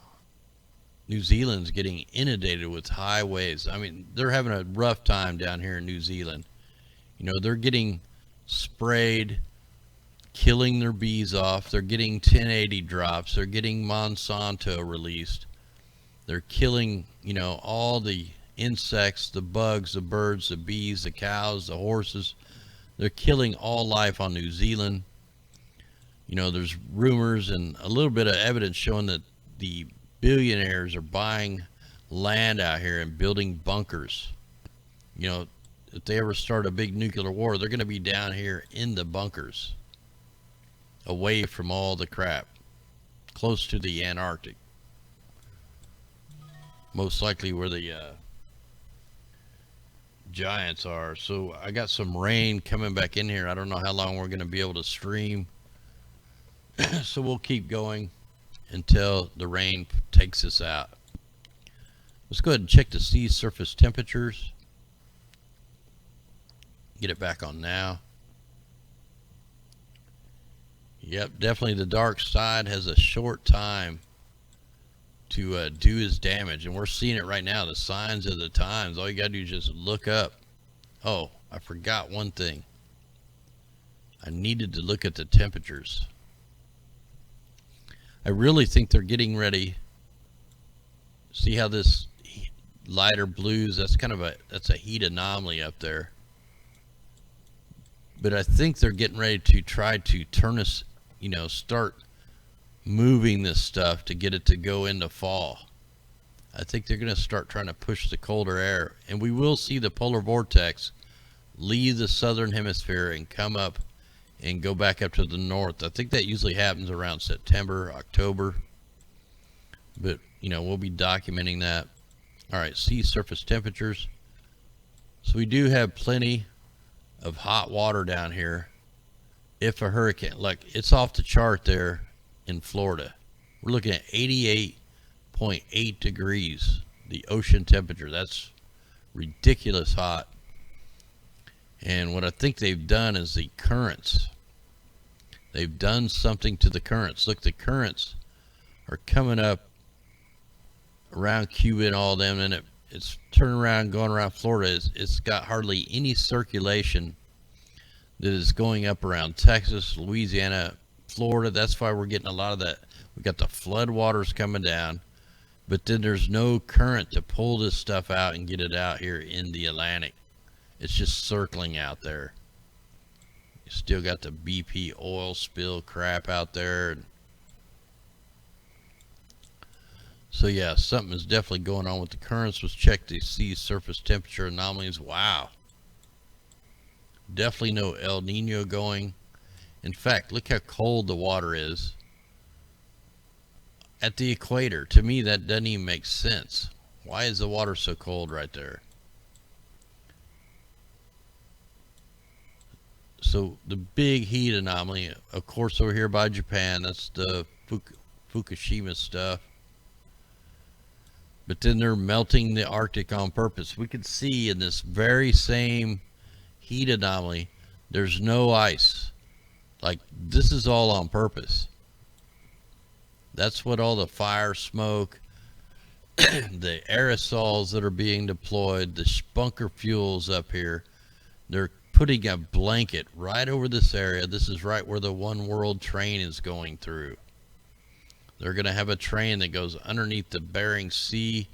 New Zealand's getting inundated with high waves. I mean, they're having a rough time down here in New Zealand. They're getting sprayed, killing their bees off. They're getting 1080 drops. They're getting Monsanto released. They're killing, all the insects, the bugs, the birds, the bees, the cows, the horses. They're killing all life on New Zealand. There's rumors and a little bit of evidence showing that the billionaires are buying land out here and building bunkers. If they ever start a big nuclear war, they're going to be down here in the bunkers, away from all the crap, close to the Antarctic, most likely where the giants are. So I got some rain coming back in here. I don't know how long we're going to be able to stream. So we'll keep going until the rain takes us out. Let's go ahead and check the sea surface temperatures. Get it back on now. Yep, definitely the dark side has a short time to do his damage, and we're seeing it right now. The signs of the times. All you gotta do is just look up. Oh, I forgot one thing. I needed to look at the temperatures. I really think they're getting ready. See how this lighter blues, that's a heat anomaly up there. But I think they're getting ready to try to turn us, start moving this stuff to get it to go into fall. I think they're going to start trying to push the colder air, and we will see the polar vortex leave the southern hemisphere and come up and go back up to the north. I think that usually happens around September, October. But, we'll be documenting that. All right, sea surface temperatures. So we do have plenty of hot water down here. if a hurricane, like it's off the chart there in Florida. We're looking at 88.8 degrees, the ocean temperature. That's ridiculous hot. And what I think they've done is the currents. They've done something to the currents. Look, the currents are coming up around Cuba and all them, and it's turning around, going around Florida. It's got hardly any circulation that is going up around Texas, Louisiana, Florida. That's why we're getting a lot of that. We got the flood waters coming down, but then there's no current to pull this stuff out and get it out here in the Atlantic. It's just circling out there. You still got the BP oil spill crap out there. So yeah, something is definitely going on with the currents. Let's check the sea surface temperature anomalies. Wow. Definitely no El Nino going. In fact, look how cold the water is at the equator. To me, that doesn't even make sense. Why is the water so cold right there? So the big heat anomaly, of course, over here by Japan, that's the Fukushima stuff. But then they're melting the Arctic on purpose. We can see in this very same heat anomaly, there's no ice. Like, this is all on purpose. That's what all the fire smoke, the aerosols that are being deployed, the bunker fuels up here, they're putting a blanket right over this area. This is right where the One World train is going through. They're going to have a train that goes underneath the Bering Sea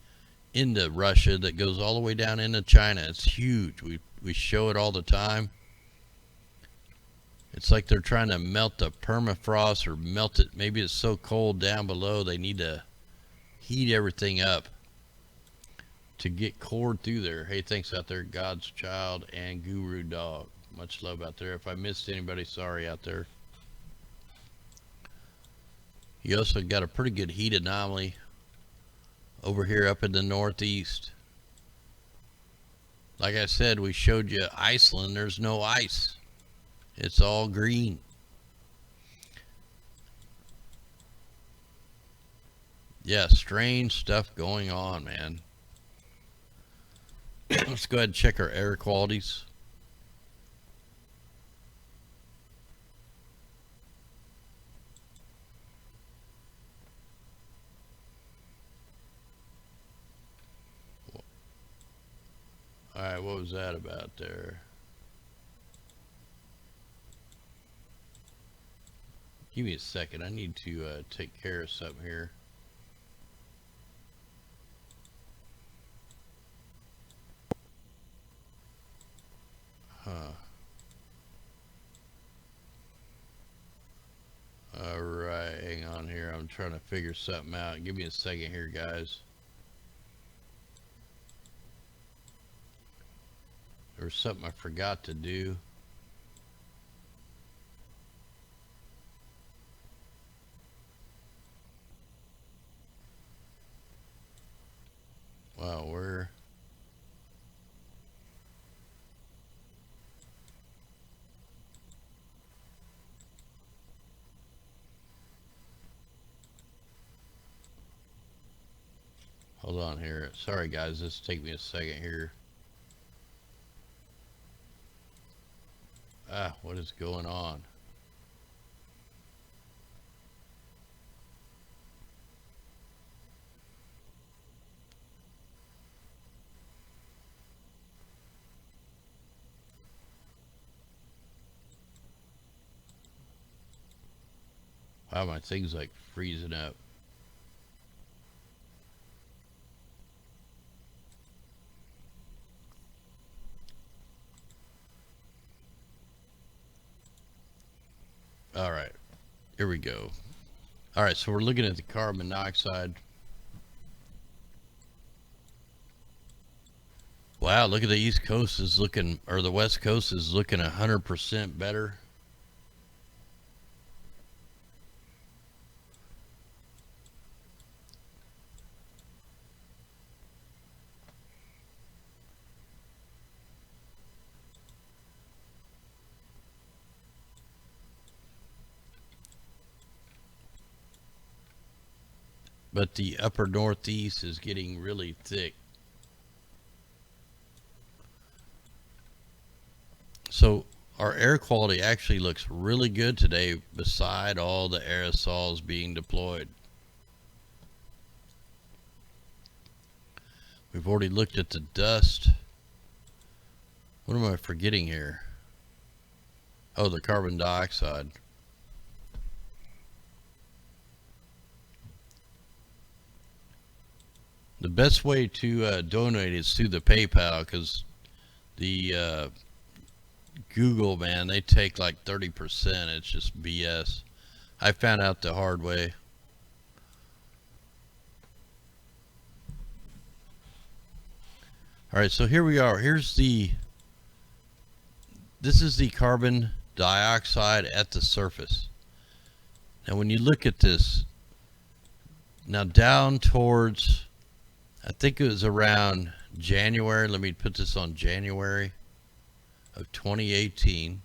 into Russia that goes all the way down into China. It's huge. We show it all the time. It's like they're trying to melt the permafrost or melt it. Maybe it's so cold down below they need to heat everything up to get cored through there. Hey, thanks out there, God's Child and Guru Dog. Much love out there. If I missed anybody, sorry out there. You also got a pretty good heat anomaly over here up in the northeast. Like I said, we showed you Iceland. There's no ice. It's all green. Yeah, strange stuff going on, man. Let's go ahead and check our air qualities. Alright, what was that about there? Give me a second. I need to take care of something here. Huh. Alright, hang on here. I'm trying to figure something out. Give me a second here, guys. There was something I forgot to do. Wow, where? Hold on here. Sorry guys, this take me a second here. What is going on? Wow, my thing's like freezing up. All right, here we go. All right, so we're looking at the carbon monoxide. Wow, look at the East Coast is looking, or the West Coast is looking 100% better. but the upper northeast is getting really thick. So our air quality actually looks really good today beside all the aerosols being deployed. We've already looked at the dust. What am I forgetting here? Oh, the carbon dioxide. The best way to donate is through the PayPal, because the Google, man, they take like 30%. It's just BS. I found out the hard way. All right, so here we are. This is the carbon dioxide at the surface. Now when you look at this, now down towards, I think it was around January, let me put this on January of 2018.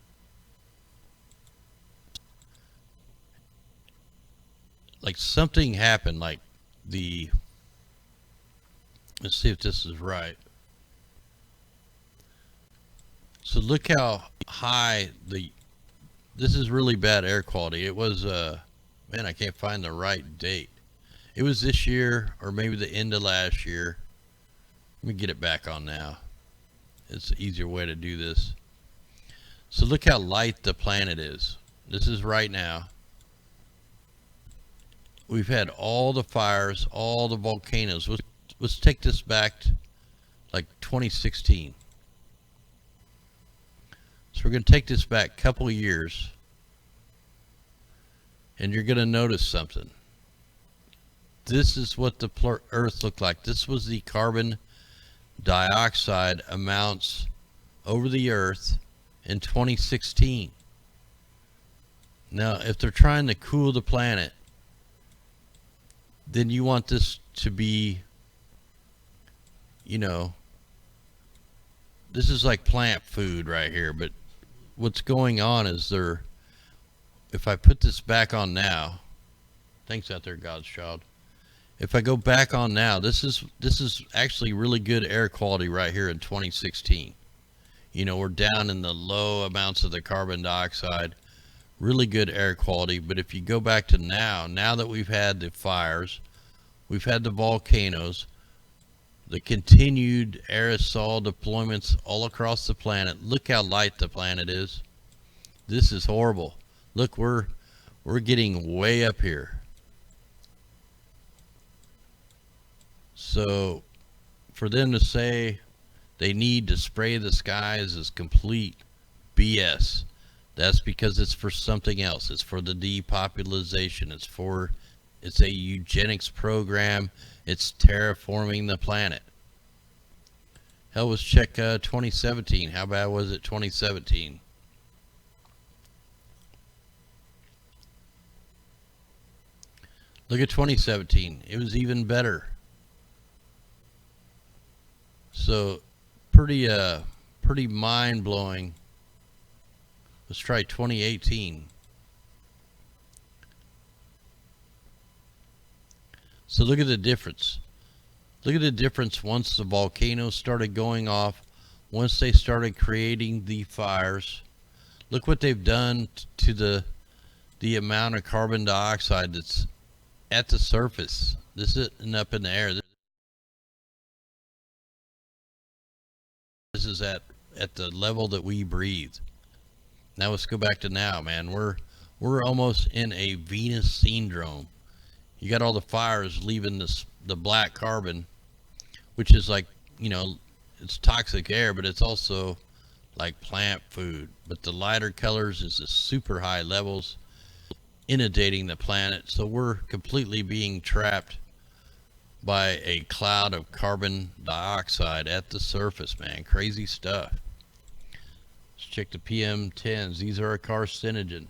Like something happened, like let's see if this is right. So look how high this is really bad air quality. It was, man, I can't find the right date. It was this year or maybe the end of last year. Let me get it back on now. It's an easier way to do this. So look how light the planet is. This is right now. We've had all the fires, all the volcanoes. Let's take this back to like 2016. So we're going to take this back a couple of years, and you're going to notice something. This is what the Earth looked like. This was the carbon dioxide amounts over the Earth in 2016. Now, if they're trying to cool the planet, then you want this to be, you know, this is like plant food right here, but what's going on is if I put this back on now, thanks out there, God's child. If I go back on now, this is actually really good air quality right here in 2016. You know, we're down in the low amounts of the carbon dioxide, really good air quality. But if you go back to now that we've had the fires, we've had the volcanoes, the continued aerosol deployments all across the planet. Look how light the planet is. This is horrible. Look, we're getting way up here. So for them to say they need to spray the skies is complete BS. That's because it's for something else. It's for the depopulation. It's a eugenics program. It's terraforming the planet. Hell, let's check 2017. How bad was it 2017? Look at 2017. It was even better. So pretty mind-blowing. Let's try 2018. So look at the difference. Look at the difference once the volcanoes started going off, once they started creating the fires. Look what they've done to the amount of carbon dioxide that's at the surface. This isn't up in the air. This is at the level that we breathe. Now let's go back to now, man. We're almost in a Venus syndrome. You got all the fires leaving the black carbon, which is like, you know, it's toxic air, but it's also like plant food. But the lighter colors is the super high levels inundating the planet. So we're completely being trapped by a cloud of carbon dioxide at the surface, man. Crazy stuff. Let's check the PM10s. These are a carcinogen.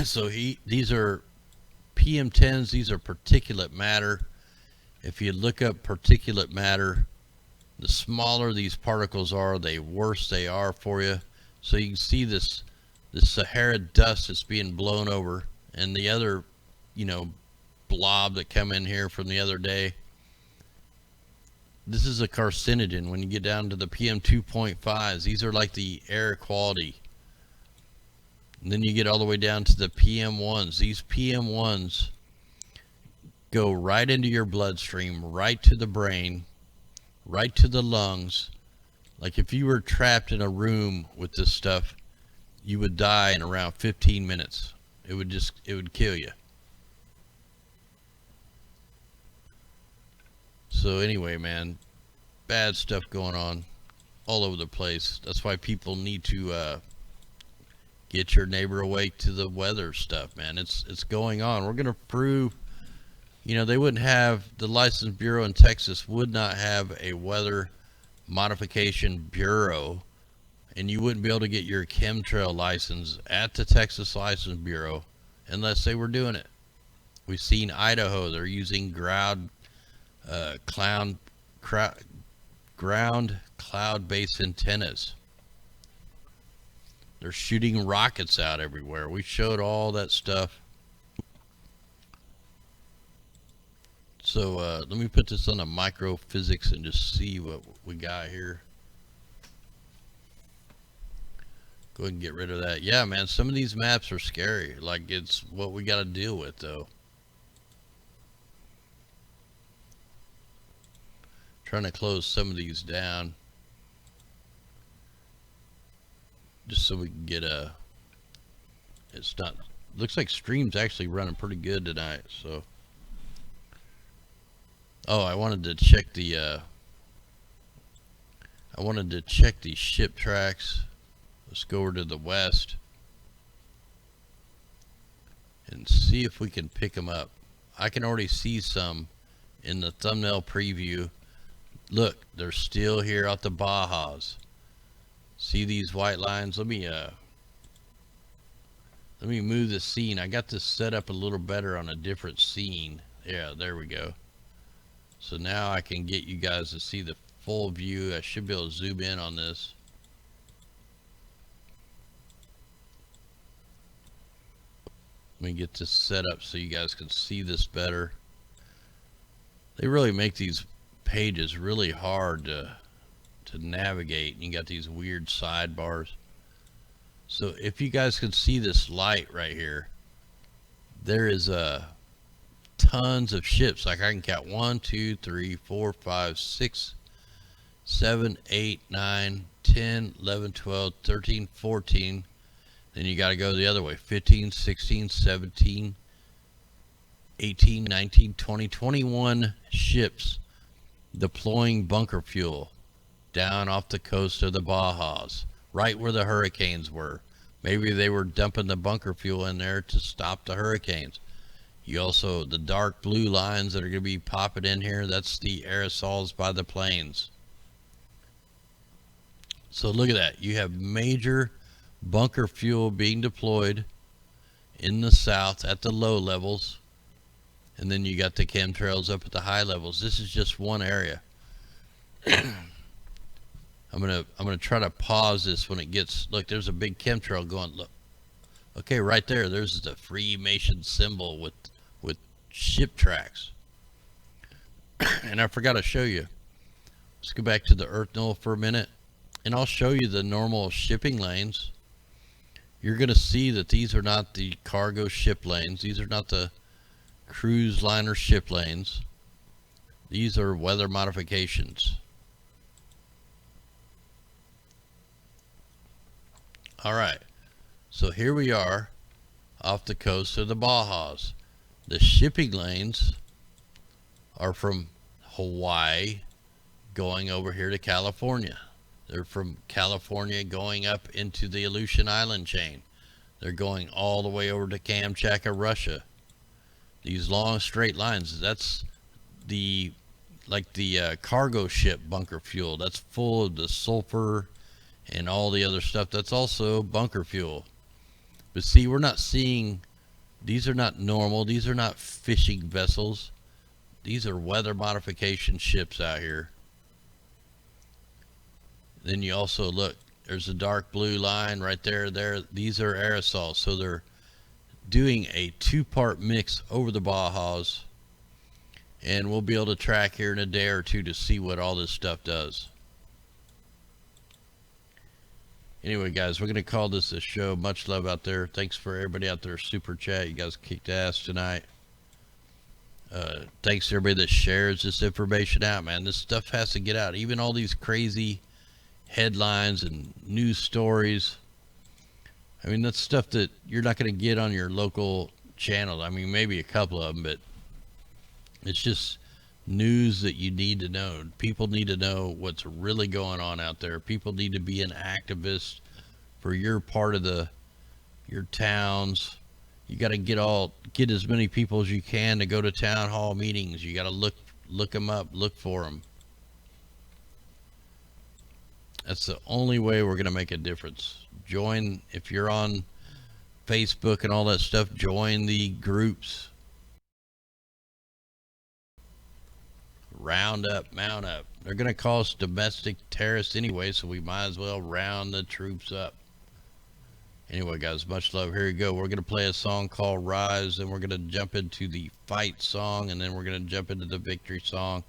So these are PM10s. These are particulate matter. If you look up particulate matter, the smaller these particles are, the worse they are for you. So you can see this Sahara dust that's being blown over and the other, you know, blob that come in here from the other day. This is a carcinogen. When you get down to the PM 2.5s, these are like the air quality. And then you get all the way down to the PM1s. These PM1s go right into your bloodstream, right to the brain, right to the lungs. Like if you were trapped in a room with this stuff, you would die in around 15 minutes. It would kill you. So anyway, man, bad stuff going on all over the place. That's why people need to get your neighbor awake to the weather stuff, man. It's going on. We're gonna prove, you know, they wouldn't have, the License Bureau in Texas would not have a weather modification bureau, and you wouldn't be able to get your chemtrail license at the Texas License Bureau unless they were doing it. We've seen Idaho, they're using ground cloud-based antennas. They're shooting rockets out everywhere. We showed all that stuff. So let me put this on a microphysics and just see what we got here. Go ahead and get rid of that. Yeah, man, some of these maps are scary. Like, it's what we got to deal with, though. Trying to close some of these down, just so we can get a, it's not, looks like stream's actually running pretty good tonight. So oh, I wanted to check the ship tracks. Let's go over to the west and see if we can pick them up. I can already see some in the thumbnail preview. Look, they're still here out the Bajas. See these white lines? Let me move the scene. I got this set up a little better on a different scene. Yeah, there we go. So now I can get you guys to see the full view. I should be able to zoom in on this. Let me get this set up so you guys can see this better. They really make these pages really hard to navigate, and you got these weird sidebars. So if you guys can see this light right here, there is tons of ships. Like I can count 1 2 3 4 5 6 7 8 9 10 11 12 13 14. Then you got to go the other way. 15 16 17 18 19 20 21 ships deploying bunker fuel down off the coast of the Bajas, right where the hurricanes were. Maybe they were dumping the bunker fuel in there to stop the hurricanes. You also, the dark blue lines that are going to be popping in here, that's the aerosols by the planes. So look at that. You have major bunker fuel being deployed in the south at the low levels. And then you got the chemtrails up at the high levels. This is just one area. I'm gonna try to pause this when it gets, look, there's a big chemtrail going, look. Okay, right there, there's the Freemason symbol with ship tracks. And I forgot to show you. Let's go back to the Earth Null for a minute, and I'll show you the normal shipping lanes. You're gonna see that these are not the cargo ship lanes. These are not the cruise liner ship lanes. These are weather modifications. All right, so here we are off the coast of the Bajas. The shipping lanes are from Hawaii going over here to California. They're from California going up into the Aleutian Island chain. They're going all the way over to Kamchatka, Russia. These long straight lines, that's the, like the cargo ship bunker fuel. That's full of the sulfur and all the other stuff. That's also bunker fuel. But see, we're not seeing, these are not normal. These are not fishing vessels. These are weather modification ships out here. Then you also look, there's a dark blue line right there. These are aerosols. So they're doing a 2-part mix over the Bajas, and we'll be able to track here in a day or two to see what all this stuff does. Anyway, guys, we're going to call this a show. Much love out there. Thanks for everybody out there. Super chat. You guys kicked ass tonight. Thanks to everybody that shares this information out, man. This stuff has to get out. Even all these crazy headlines and news stories. I mean, that's stuff that you're not going to get on your local channel. I mean, maybe a couple of them, but it's just news that you need to know. People need to know what's really going on out there. People need to be an activist for your part of your towns. You got to get as many people as you can to go to town hall meetings. You got to look them up, look for them. That's the only way we're going to make a difference. Join, if you're on Facebook and all that stuff, join the groups. Round up, mount up. They're going to call us domestic terrorists anyway, so we might as well round the troops up. Anyway, guys, much love. Here we go. We're going to play a song called Rise, and we're going to jump into the fight song, and then we're going to jump into the victory song.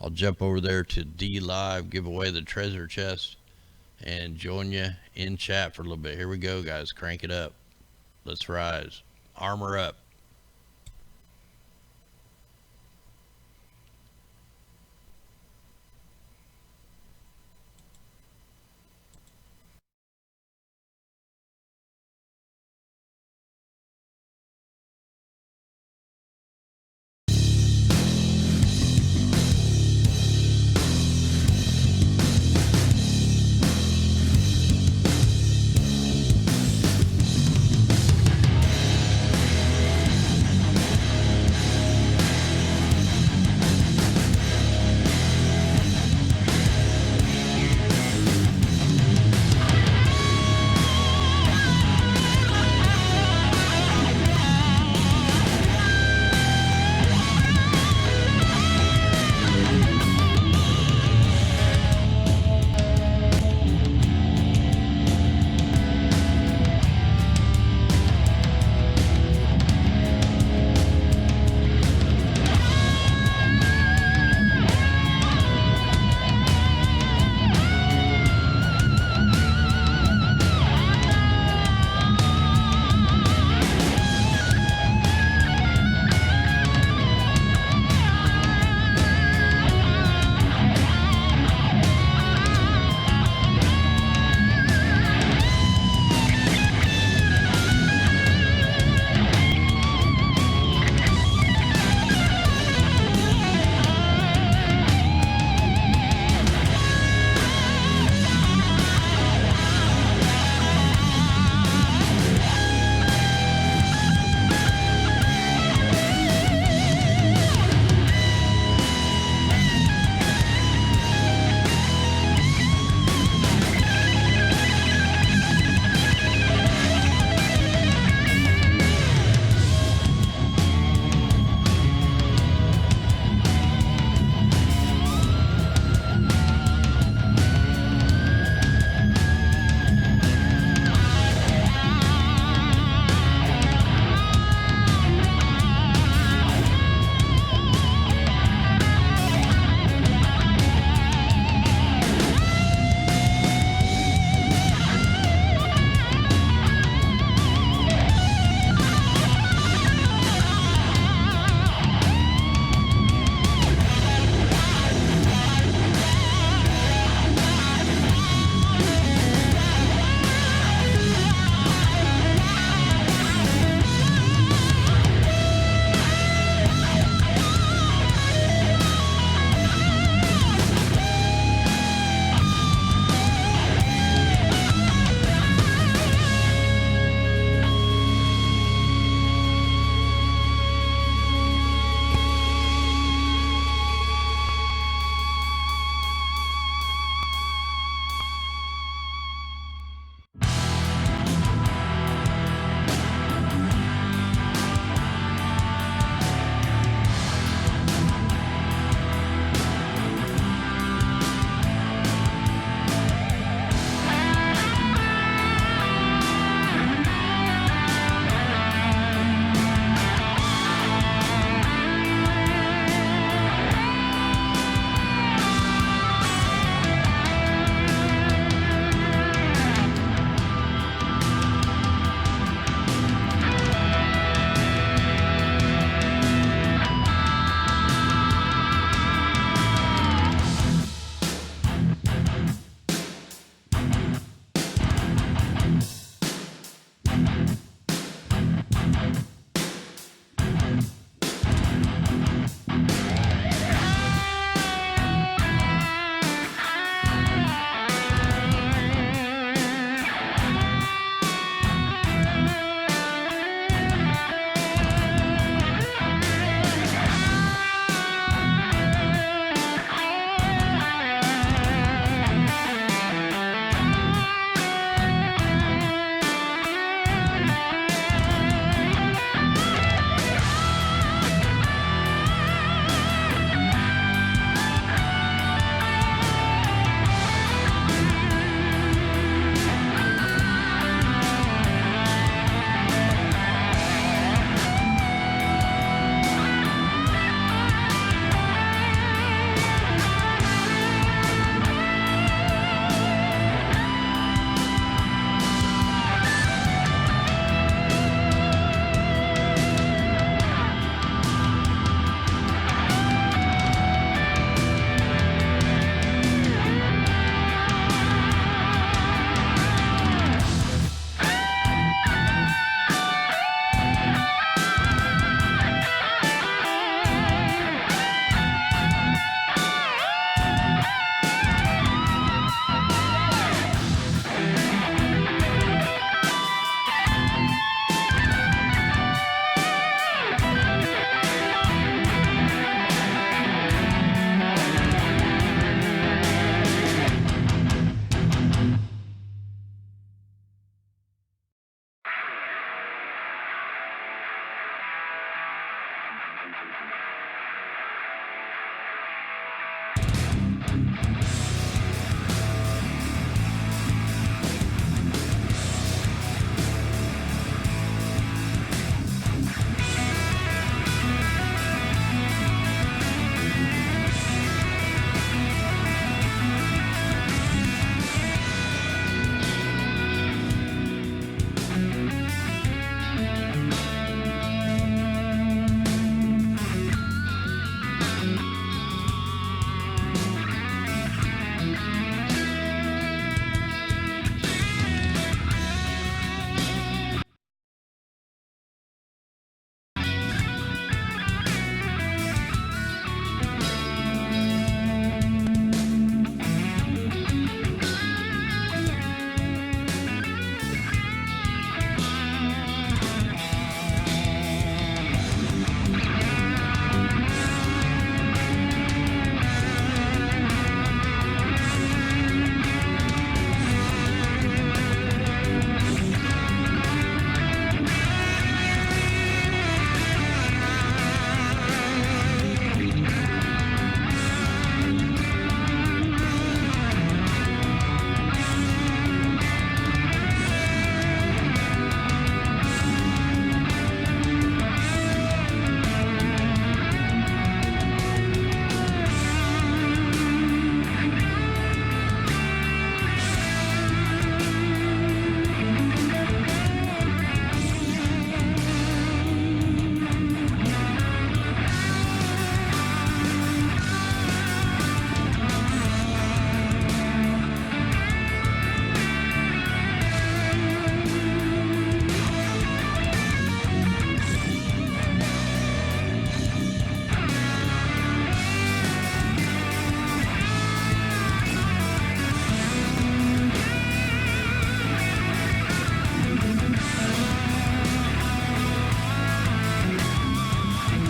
I'll jump over there to D Live, give away the treasure chest, and join you in chat for a little bit. Here we go, guys. Crank it up. Let's rise. Armor up.